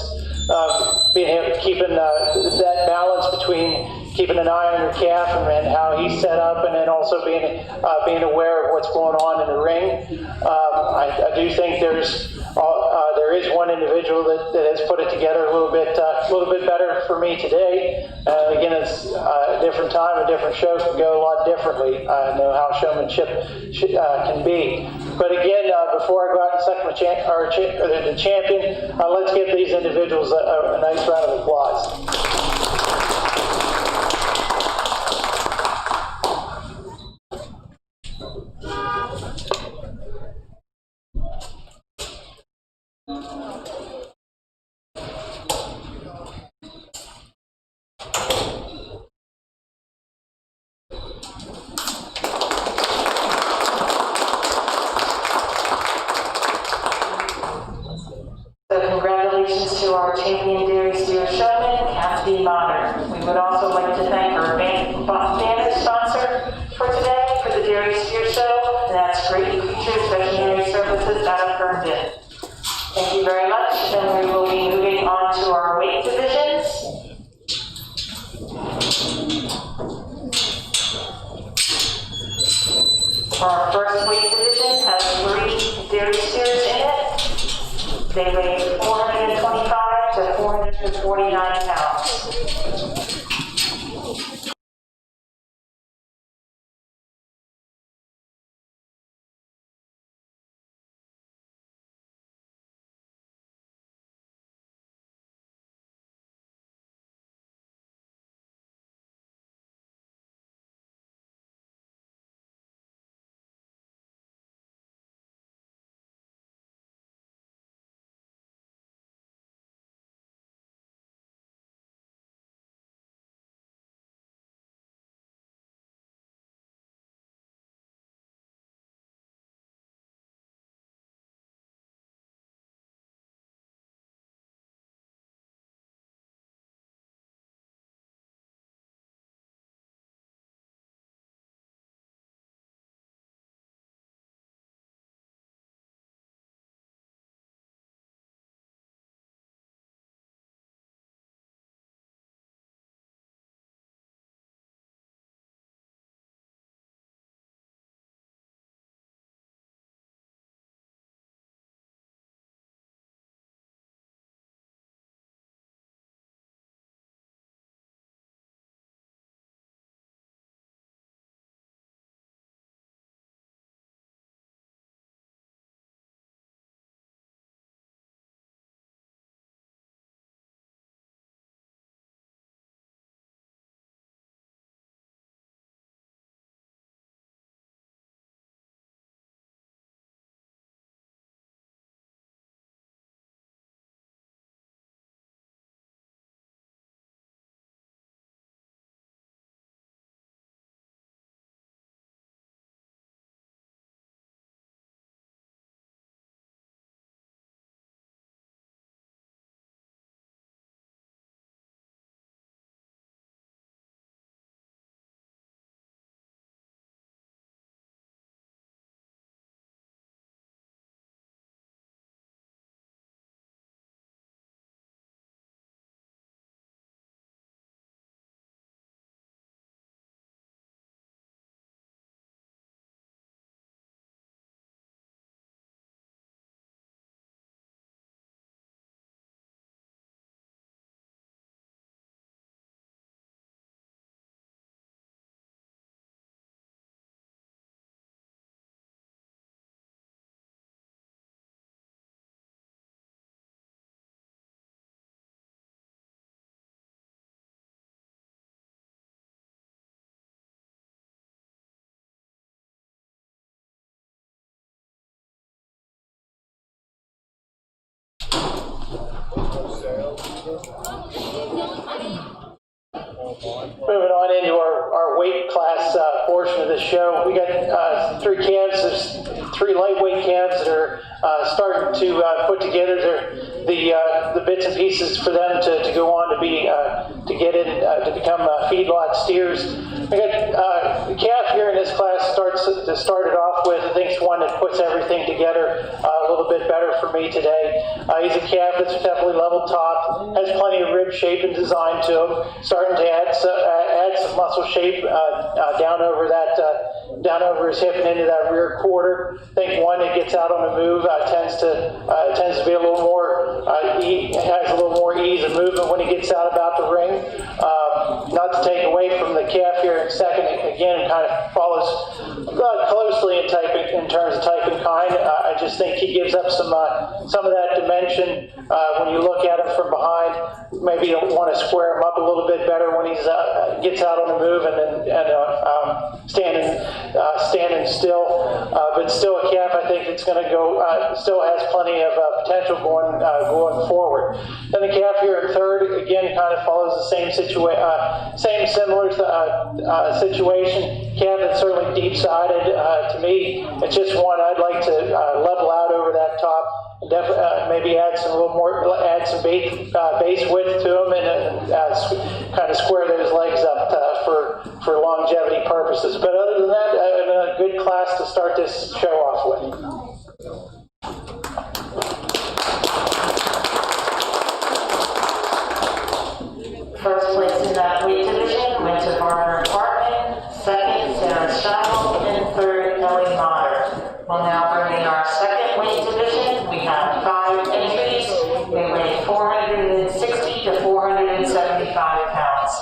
keeping that balance between keeping an eye on your calf and how he's set up, and then also being aware of what's going on in the ring. I do think there is one individual that has put it together a little bit better for me today. Again, it's a different time, a different show can go a lot differently. I know how showmanship can be. But again, before I go out and select the champion, let's give these individuals a nice round of applause. So congratulations to our champion dairy steer showman, Kathy Bonner. We would also like to thank our banner sponsor for today for the dairy steer show, and that's Great Creatures Veterinary Services out of Herndon. Thank you very much, and we will be moving on to our weight divisions. Our first weight division has 3 dairy steers in it. They weigh 425 to 449 pounds. Moving on into our weight class portion of the show, we got three calves. There's three lightweight calves that are starting to put together the bits and pieces for them to go on to be to get in to become feedlot steers. We got the calf here in this class to start it off with. I think it's one that puts everything together a little bit better for me today. He's a calf that's definitely level top, has plenty of rib shape and design to him, starting to add some muscle shape down over his hip and into that rear quarter. I think one that gets out on the move tends to be a little more has a little more ease of movement when he gets out about the ring. Not to take away from the calf here in second, again, kind of follows closely in terms of type and kind. I just think he gives up some of that dimension when you look at him from behind. Maybe you want to square him up a little bit better when he's gets out on the move and standing still. But still a calf, I think it's going to go. Still has plenty of potential going forward. Then the calf here in third, again, kind of follows the same similar situation. Calf is certainly deep-sided. To me, it's just one I'd like to level out over that top. Maybe add some base width to him, and kind of square those legs up for longevity purposes. But other than that, a good class to start this show off with. First place in that weight division went to Barbara Bartman, second Sarah Stein, and third Ellie Motter. We'll now bring in our second weight division. We have 5 entries. They weigh 460 to 475 pounds.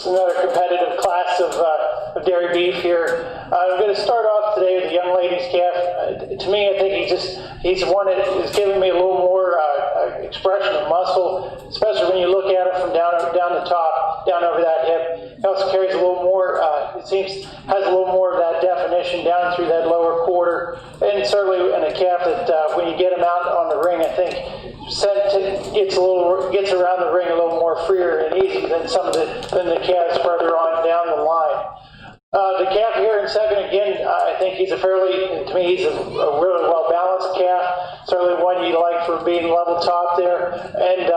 another competitive class of dairy beef here. I'm going to start off today with the young ladies calf. To me, I think he's one that is giving me a little more expression of muscle, especially when you look at it from down the top, down over that hip. He also carries a little more, it seems, has a little more of that definition down through that lower quarter, and certainly in a calf that when you get him out on the ring, I think gets around the ring a little more freer and easy than the calves further on down the line. The calf here in second, again, I think he's he's a really well-balanced calf. Certainly one you like for being level top there, and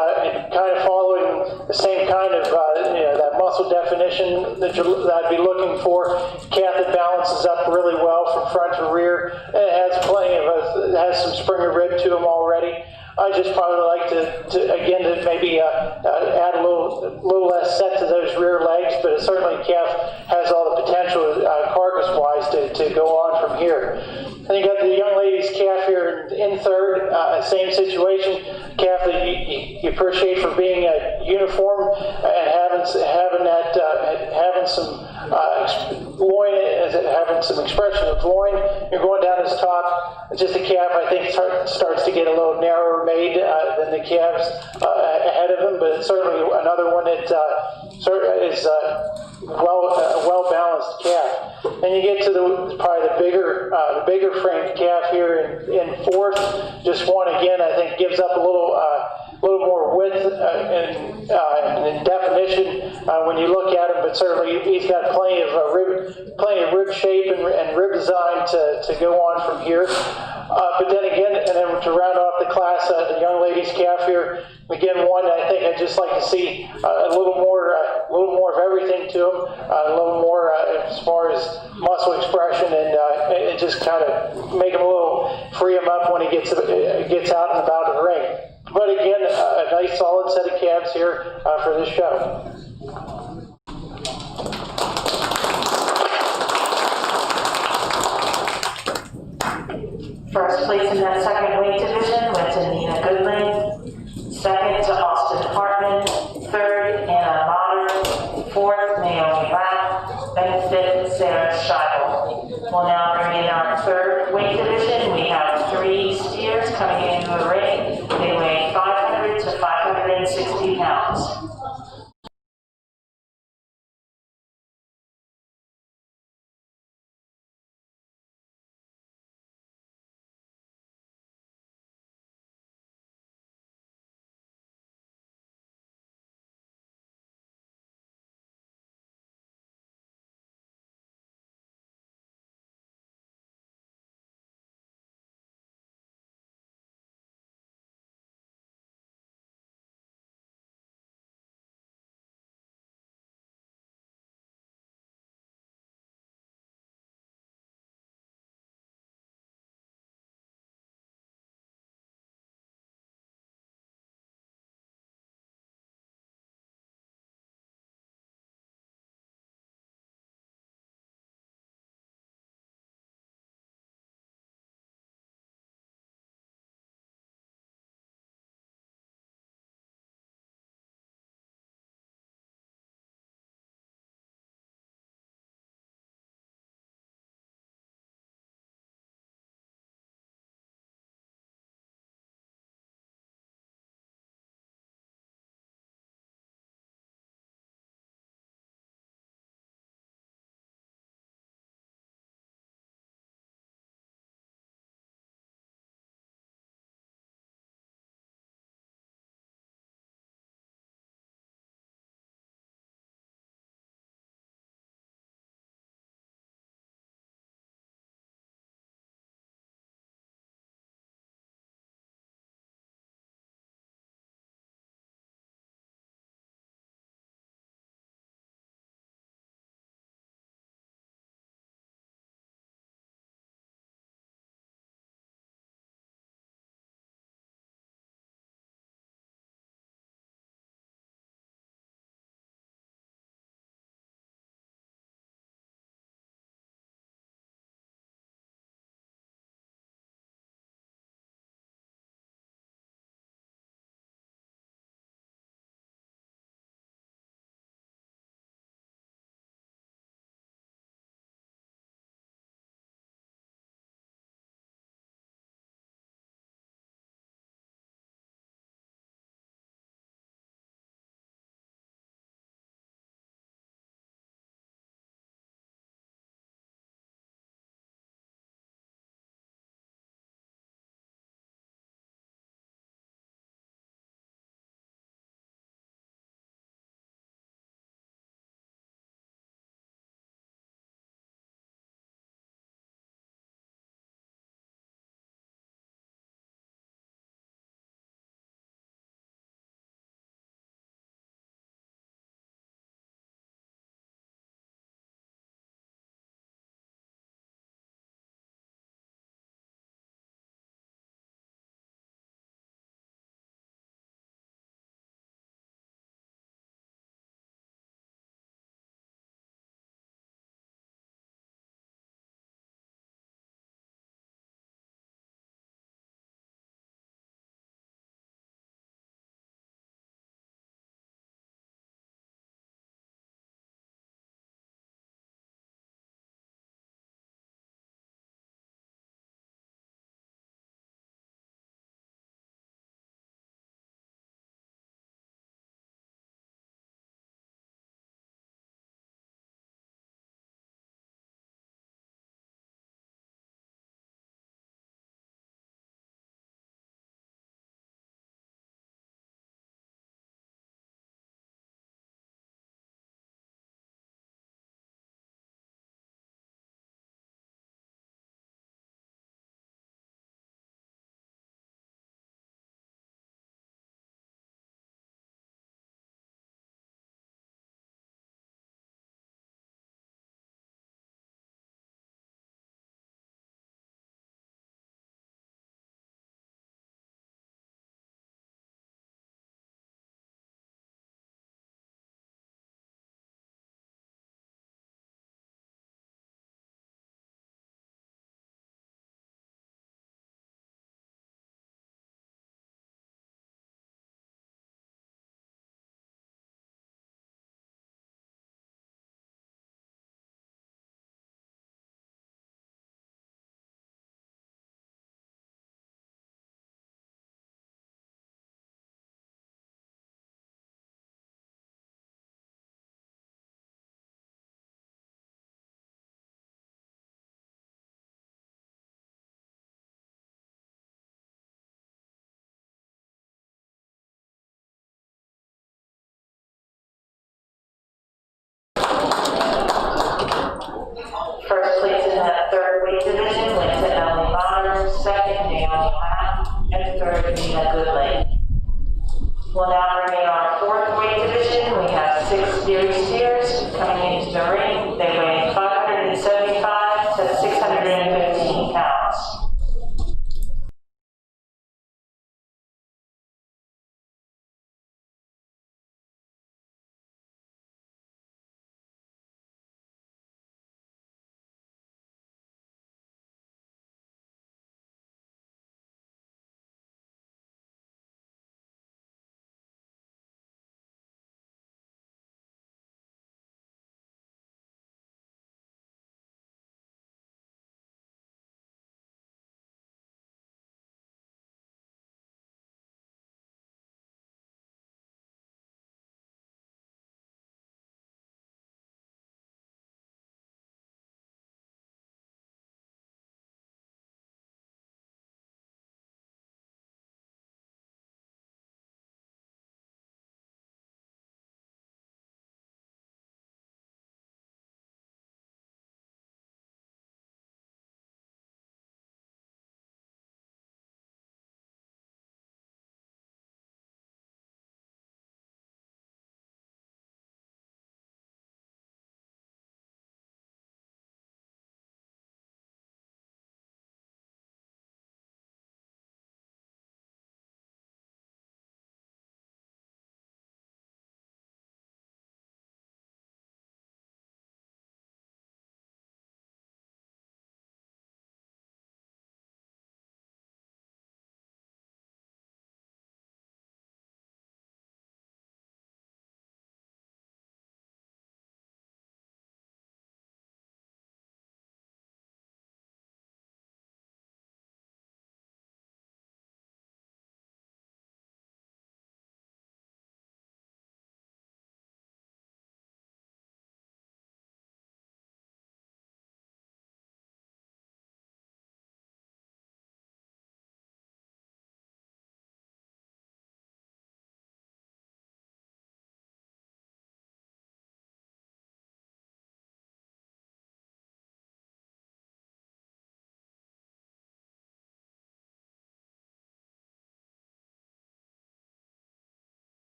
kind of following the same kind of, that muscle definition that I'd be looking for. Calf that balances up really well from front to rear, and it has some Springer rib to him already. I just probably like to maybe add a little less set to those rear legs, but certainly calf has all the potential carcass-wise to go on from here. And you got the young lady's calf here in third, same situation. Calf that you appreciate for being uniform and having some loin, having some expression of loin. You're going down his top. Just the calf, I think, starts to get a little narrower made than the calves ahead of him, but certainly another one that is a well-balanced calf. And you get to probably the bigger framed calf here in fourth. Just one again, I think, gives up a little more width and definition when you look at him, but certainly he's got plenty of rib shape and rib design to go on from here. But then again, and then to round off the class, the young ladies calf here, again, one I think I'd just like to see a little more of everything to him, a little more as far as muscle expression, and just kind of make him free him up when he gets out and about the ring. But again, a nice solid set of calves here for this show. First place in that second weight division went to Nina Goodling. Second to Austin Hartman. Third, Anna Motter. Fourth, Naomi Rapp. And fifth, Sarah Scheibel. We'll now bring in our third weight division. We have 3 steers coming into the ring. They weigh 500 to 560 pounds.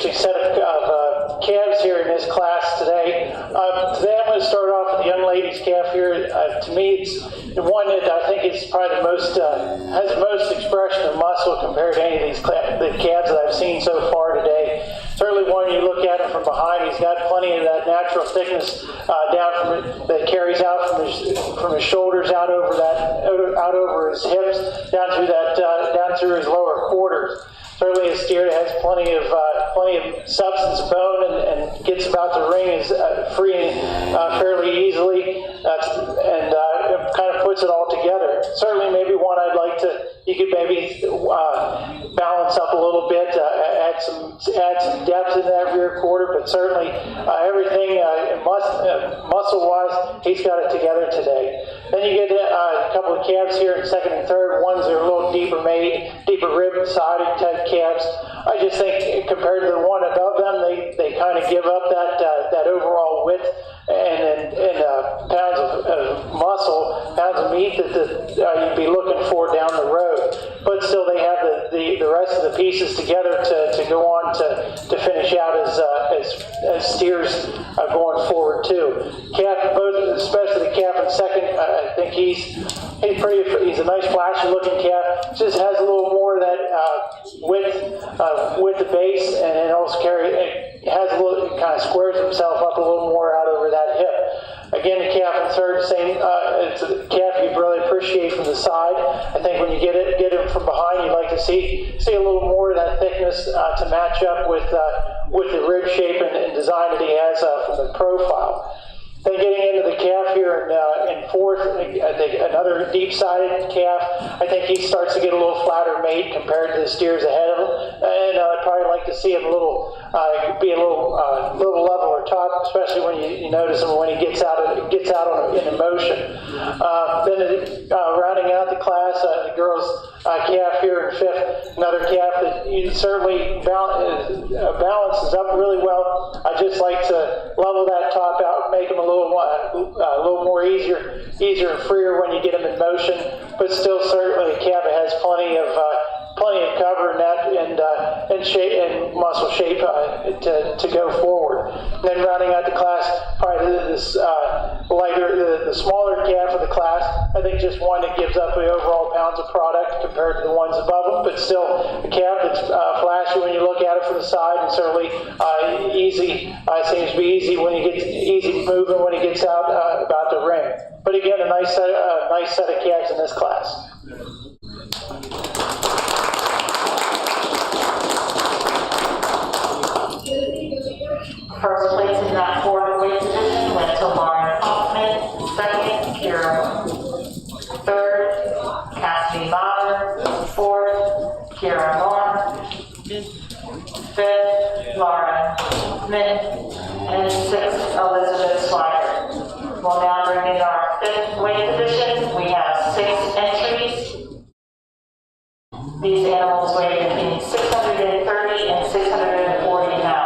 interesting set of calves here in this class today. Today I'm going to start off with the young ladies calf here. To me, it's the one that I think is probably the most, has the most expression of muscle compared to any of these the calves that I've seen so far today. Certainly when you look at him from behind, he's got plenty of that natural thickness that carries out from his shoulders out over his hips, down through his lower quarters. Certainly a steer that has plenty of substance bone and gets about the ring is free fairly easily, and kind of puts it all together. Certainly maybe one you could maybe balance up a little bit, add some depth in that rear quarter, but certainly everything muscle-wise, he's got it together today. Then you get a couple of calves here in second and third. Ones that are a little deeper rib-sided type calves. I just think compared to the one above them, they kind of give up that overall width and pounds of muscle, pounds of meat that you'd be looking for down the road. But still, they have the rest of the pieces together to go on to finish out as steers going forward too. Calf, both, especially the calf in second, I think he's a nice flashy looking calf. Just has a little more of that width the base, and it also it kind of squares himself up a little more out over that hip. Again, the calf in third, same. It's a calf you'd really appreciate from the side. I think when you get him from behind, you'd like to see a little more of that thickness to match up with the rib shape and design that he has from the profile. Then getting into the calf here in fourth, I think another deep-sided calf. I think he starts to get a little flatter made compared to the steers ahead of him, and I'd probably like to see him be a little leveler top, especially when you notice him when he gets out in motion. Then rounding out the class, the girls' calf here in fifth, another calf that you certainly balances up really well. I just like to level that top out, make him a little more easier and freer when you get him in motion, but still certainly a calf that has plenty of cover and shape and muscle shape to go forward. And then rounding out the class, probably this the smaller calf of the class. I think just one that gives up the overall pounds of product compared to the ones above them, but still a calf that's flashy when you look at it from the side, and certainly easy. Seems to be easy moving when he gets out about the ring. But again, a nice set of calves in this class. First place in that fourth weight division went to Lauren Hoffman. Second, Kira. Third, Cassidy Bauer. Fourth, Kira Moore. Fifth, Laura Smith. And sixth, Elizabeth Swider. We'll now bring in our fifth weight division. We have 6 entries. These animals weigh between 630 and 640 pounds.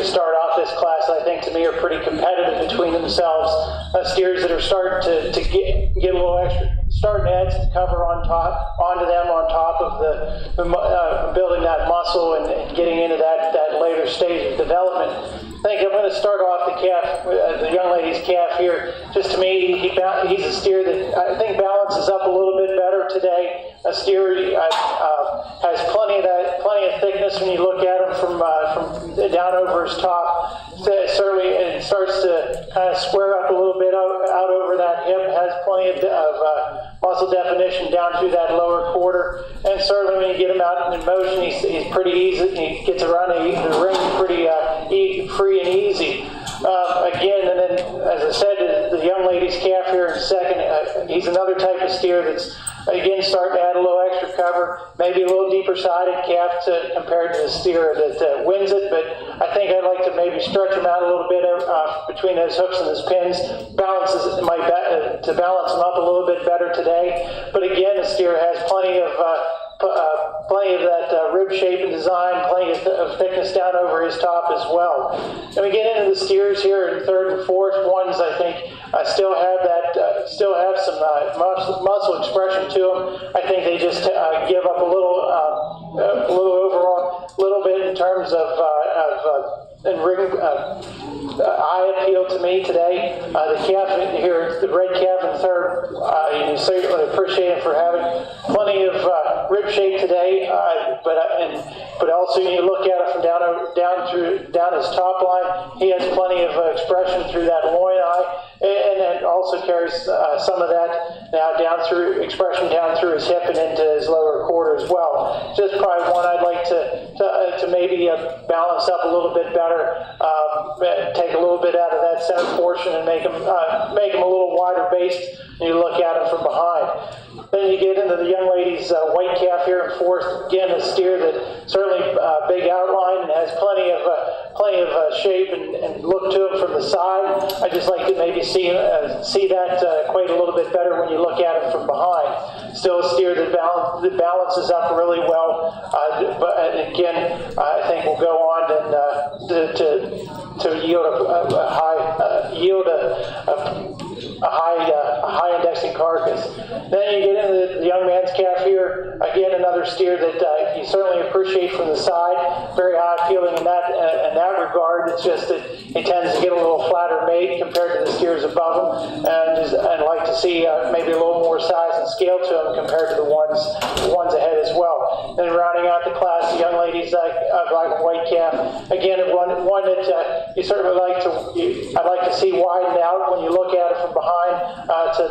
to start off this class, I think, to me, are pretty competitive between themselves. Steers that are starting to get a little extra, starting to add some cover onto them on top of the building that muscle and getting into that later stage of development. I think I'm going to start off the young lady's calf here. Just to me, he's a steer that I think balances up a little bit better today. A steer has plenty of thickness when you look at him from down over his top. Certainly, it starts to kind of square up a little bit out over that hip. Has plenty of muscle definition down through that lower quarter. And certainly, when you get him out in motion, he's pretty easy. He gets around the ring pretty free and easy. Again, and then, as I said, the young lady's calf here in second, he's another type of steer that's, again, starting to add a little extra cover, maybe a little deeper sided calf compared to the steer that wins it, but I think I'd like to maybe stretch him out a little bit between those hooks and his pins, to balance him up a little bit better today. But again, the steer has plenty of that rib shape and design, plenty of thickness down over his top as well. And we get into the steers here in third and fourth. Ones, I think, still have some muscle expression to them. I think they just give up a little bit in terms of eye appeal to me today. The calf here, the red calf in third, you certainly appreciate him for having plenty of rib shape today, but also you look at it from down his top line, he has plenty of expression through that loin eye, and it also carries some of that now down through his hip and into his lower quarter as well. Just probably one I'd like to maybe balance up a little bit better, take a little bit out of that center portion and make him a little wider based when you look at him from behind. Then you get into the young lady's white calf here in fourth. Again, a steer that certainly big outline and has plenty of shape and look to him from the side. I just like to maybe see that equate a little bit better when you look at him from behind. Still a steer that balances up really well. But again, I think we'll go on and to yield a high indexing carcass. Then you get into the young man's calf here. Again, another steer that you certainly appreciate from the side. Very high feeling in that regard. It's just that he tends to get a little flatter made compared to the steers above him, and I'd like to see maybe a little more size and scale to him compared to the ones ahead as well. Then rounding out the class, the young lady's black and white calf. Again, one that you certainly I'd like to see widen out when you look at it from behind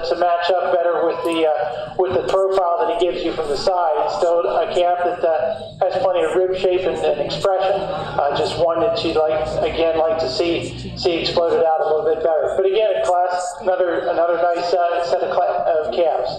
to match up better with the profile that he gives you from the side. It's still a calf that has plenty of rib shape and expression. Just one that you'd like to see exploded out a little bit better. But again, in class, another nice set of calves.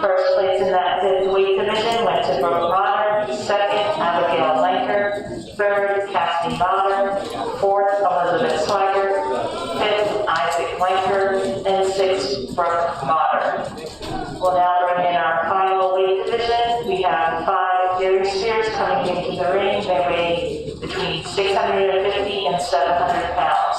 First place in that fifth weight division went to Brooke Bonner, second, Abigail Lanker, third, Cassidy Bonner, fourth, Elizabeth Swigert, fifth, Isaac Lanker, and sixth, Brooke Bonner. We'll now bring in our final weight division. We have 5 dairy steers coming into the ring. They weigh between 650 and 700 pounds.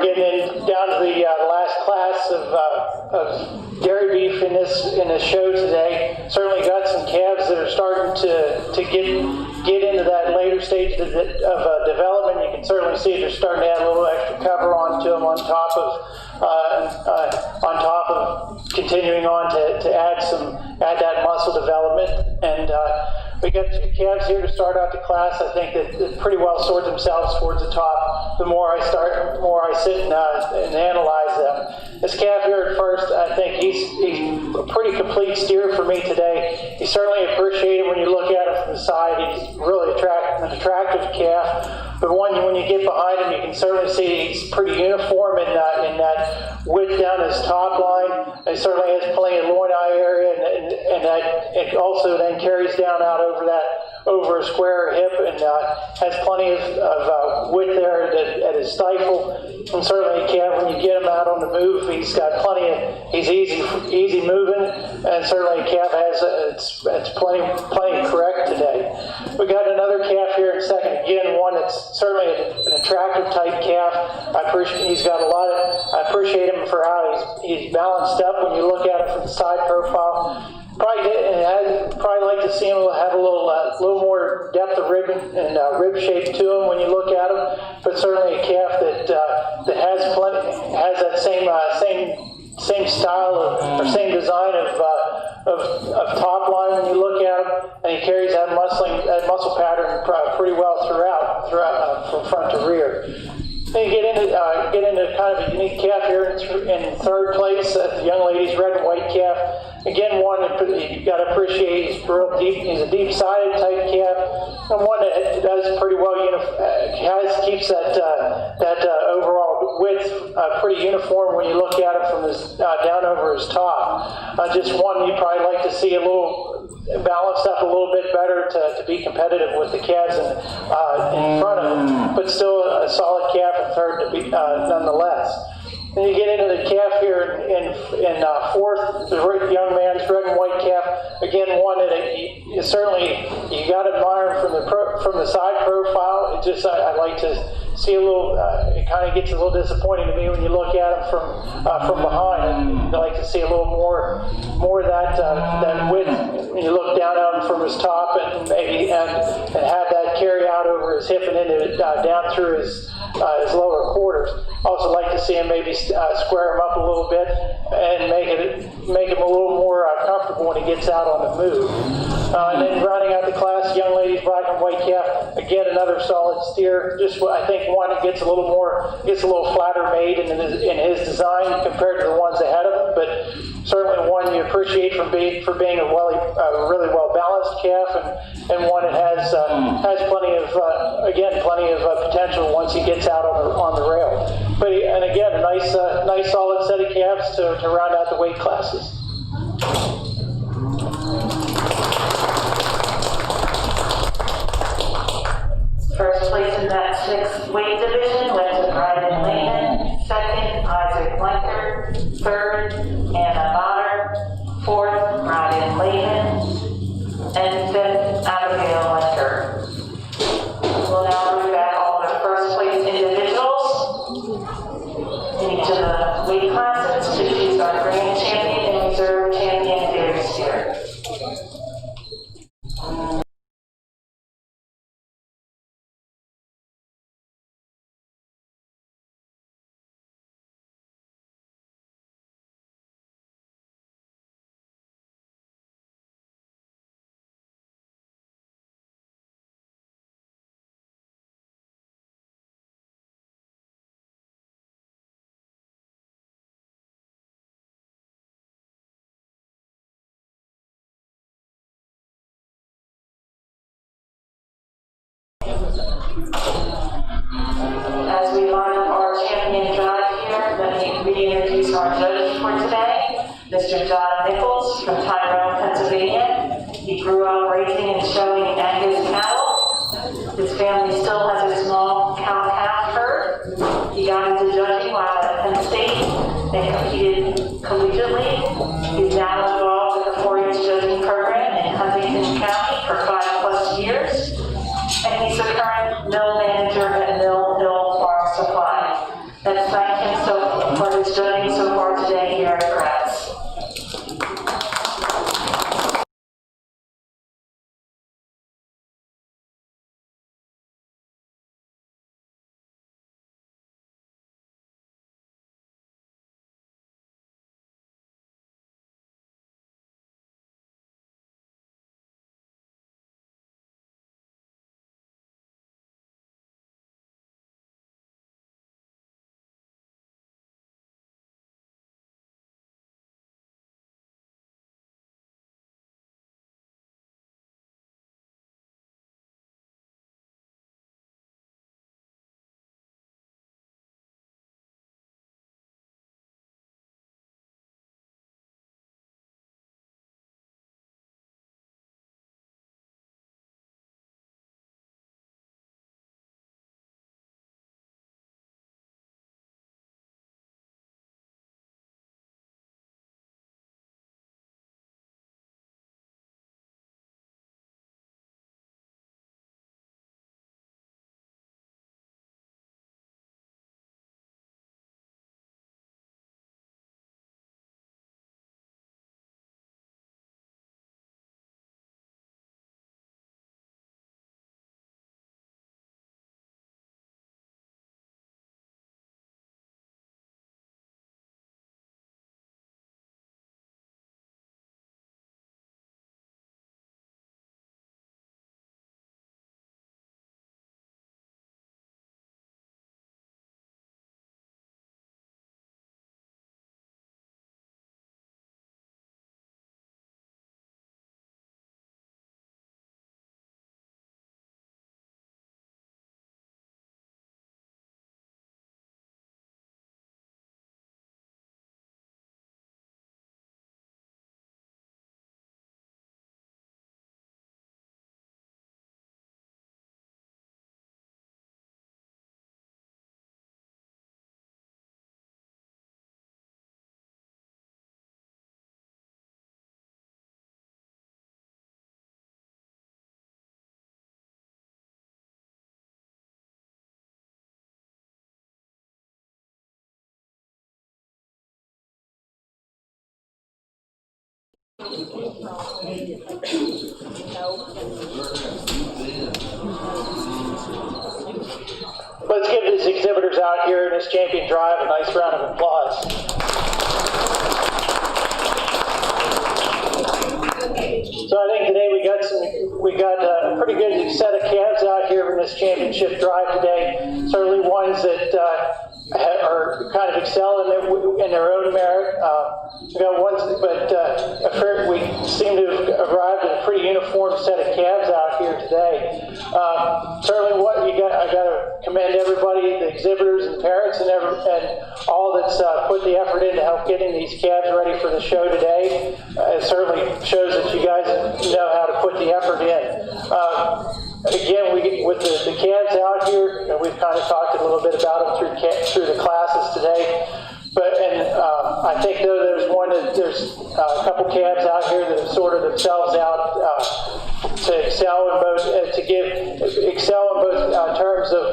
we're getting down to the last class of dairy beef in this show today. Certainly got some calves that are starting to get into that later stage of development. You can certainly see they're starting to add a little extra cover onto them on top of continuing on to add that muscle development. And we got two calves here to start out the class. I think that pretty well sort themselves towards the top. The more I sit and analyze them. This calf here at first, I think he's a pretty complete steer for me today. He's certainly appreciated when you look at him from the side. He's really an attractive calf. But when you get behind him, you can certainly see he's pretty uniform in that width down his top line. He certainly has plenty of loin eye area, and that it also then carries down out over a square hip, and has plenty of width there at his stifle. And certainly when you get him out on the move, he's easy moving, and certainly calf it's plenty correct today. We got another calf here in second. Again, one that's certainly an attractive type calf. I appreciate him for how he's balanced up when you look at it from the side profile. Probably like to see him have a little more depth of rib and rib shape to him when you look at him. But certainly a calf that has that same style or same design of top line when you look at him, and he carries that muscle pattern pretty well throughout from front to rear. Then you get into kind of a unique calf here in third place. The young lady's red and white calf. Again, one that you got to appreciate. He's real deep. He's a deep-sided type calf, and one that does pretty well. Keeps that overall width pretty uniform when you look at it from his down over his top. Just one you'd probably like to see a little balanced up a little bit better to be competitive with the calves in front of him, but still a solid calf in third to be nonetheless. Then you get into the calf here in fourth, the young man's red and white calf. Again, one that certainly you got to admire from the side profile. It just I like to see a little. It kind of gets a little disappointing to me when you look at him from behind. I like to see a little more of that width when you look down at him from his top, and maybe and have that carry out over his hip and into down through his lower quarters. Also like to see him maybe square him up a little bit and make him a little more comfortable when he gets out on the move. And then rounding out the class, young lady's black and white calf. Again, another solid steer. Just I think one that gets a little flatter made in his design compared to the ones ahead of him, but certainly one you appreciate for being a really well balanced calf, and one that has plenty of potential once he gets out on the rail. And again, a nice solid set of calves to round out the weight classes. First place in that 6th weight division went to Bryden Lehman, second, Isaac Blanker, third, Anna Botter, fourth, Ryan Lehman, and fifth, Abigail Blanker. We'll now bring back all the first place individuals in each of the weight classes to choose our grand champion and reserve champion dairy steer. As we line up our champion drive here, let me reintroduce our judges for today. Mr. John Nichols from Tyrone, Pennsylvania. He grew up raising and showing Angus cattle. His family still has a small cow-calf herd. He got into judging while at Penn State and competed collegiately. He's now involved with the 4-H judging program in Huntington County for 5+ years. And he's the current mill manager at Mill Hill Farm Supply. That's Let's give these exhibitors out here in this champion drive a nice round of applause. So I think today we got a pretty good set of calves out here in this championship drive today. Certainly ones that are kind of excel in their own merit. We got ones, but we seem to have arrived at a pretty uniform set of calves out here today. Certainly, I got to commend everybody, the exhibitors and parents, and all that's put the effort in to help getting these calves ready for the show today. It certainly shows that you guys know how to put the effort in. Again, with the calves out here, we've kind of talked a little bit about them through the classes today. I think though there's a couple calves out here that have sorted themselves out to excel in both terms of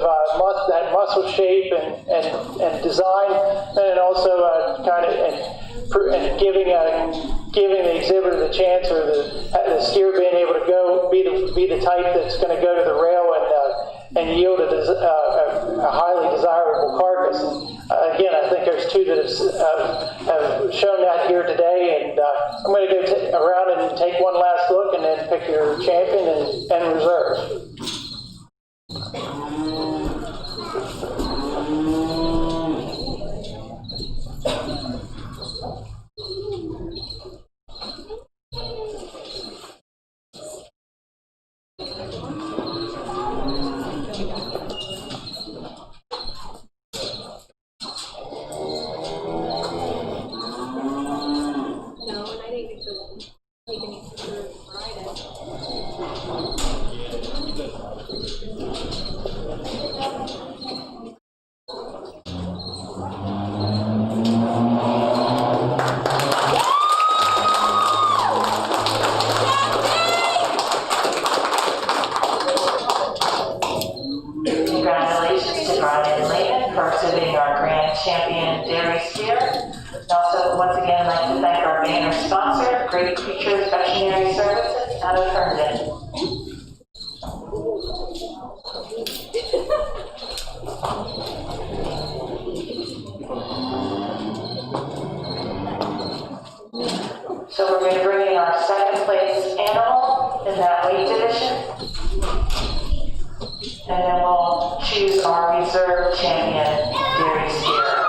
that muscle shape and design, and also giving the exhibitor the chance, or the steer being able to be the type that's going to go to the rail and yield a highly desirable carcass. Again, I think there's two that have shown that here today, and I'm going to go around and take one last look, and then pick your champion and reserve. Congratulations to Brian and Layton for sitting our grand champion dairy steer. And also, once again, I'd like to thank our banner sponsor, Great Creatures Veterinary Services out of Herndon. So we're going to bring in our second place animal in that weight division. And then we'll choose our reserve champion dairy steer.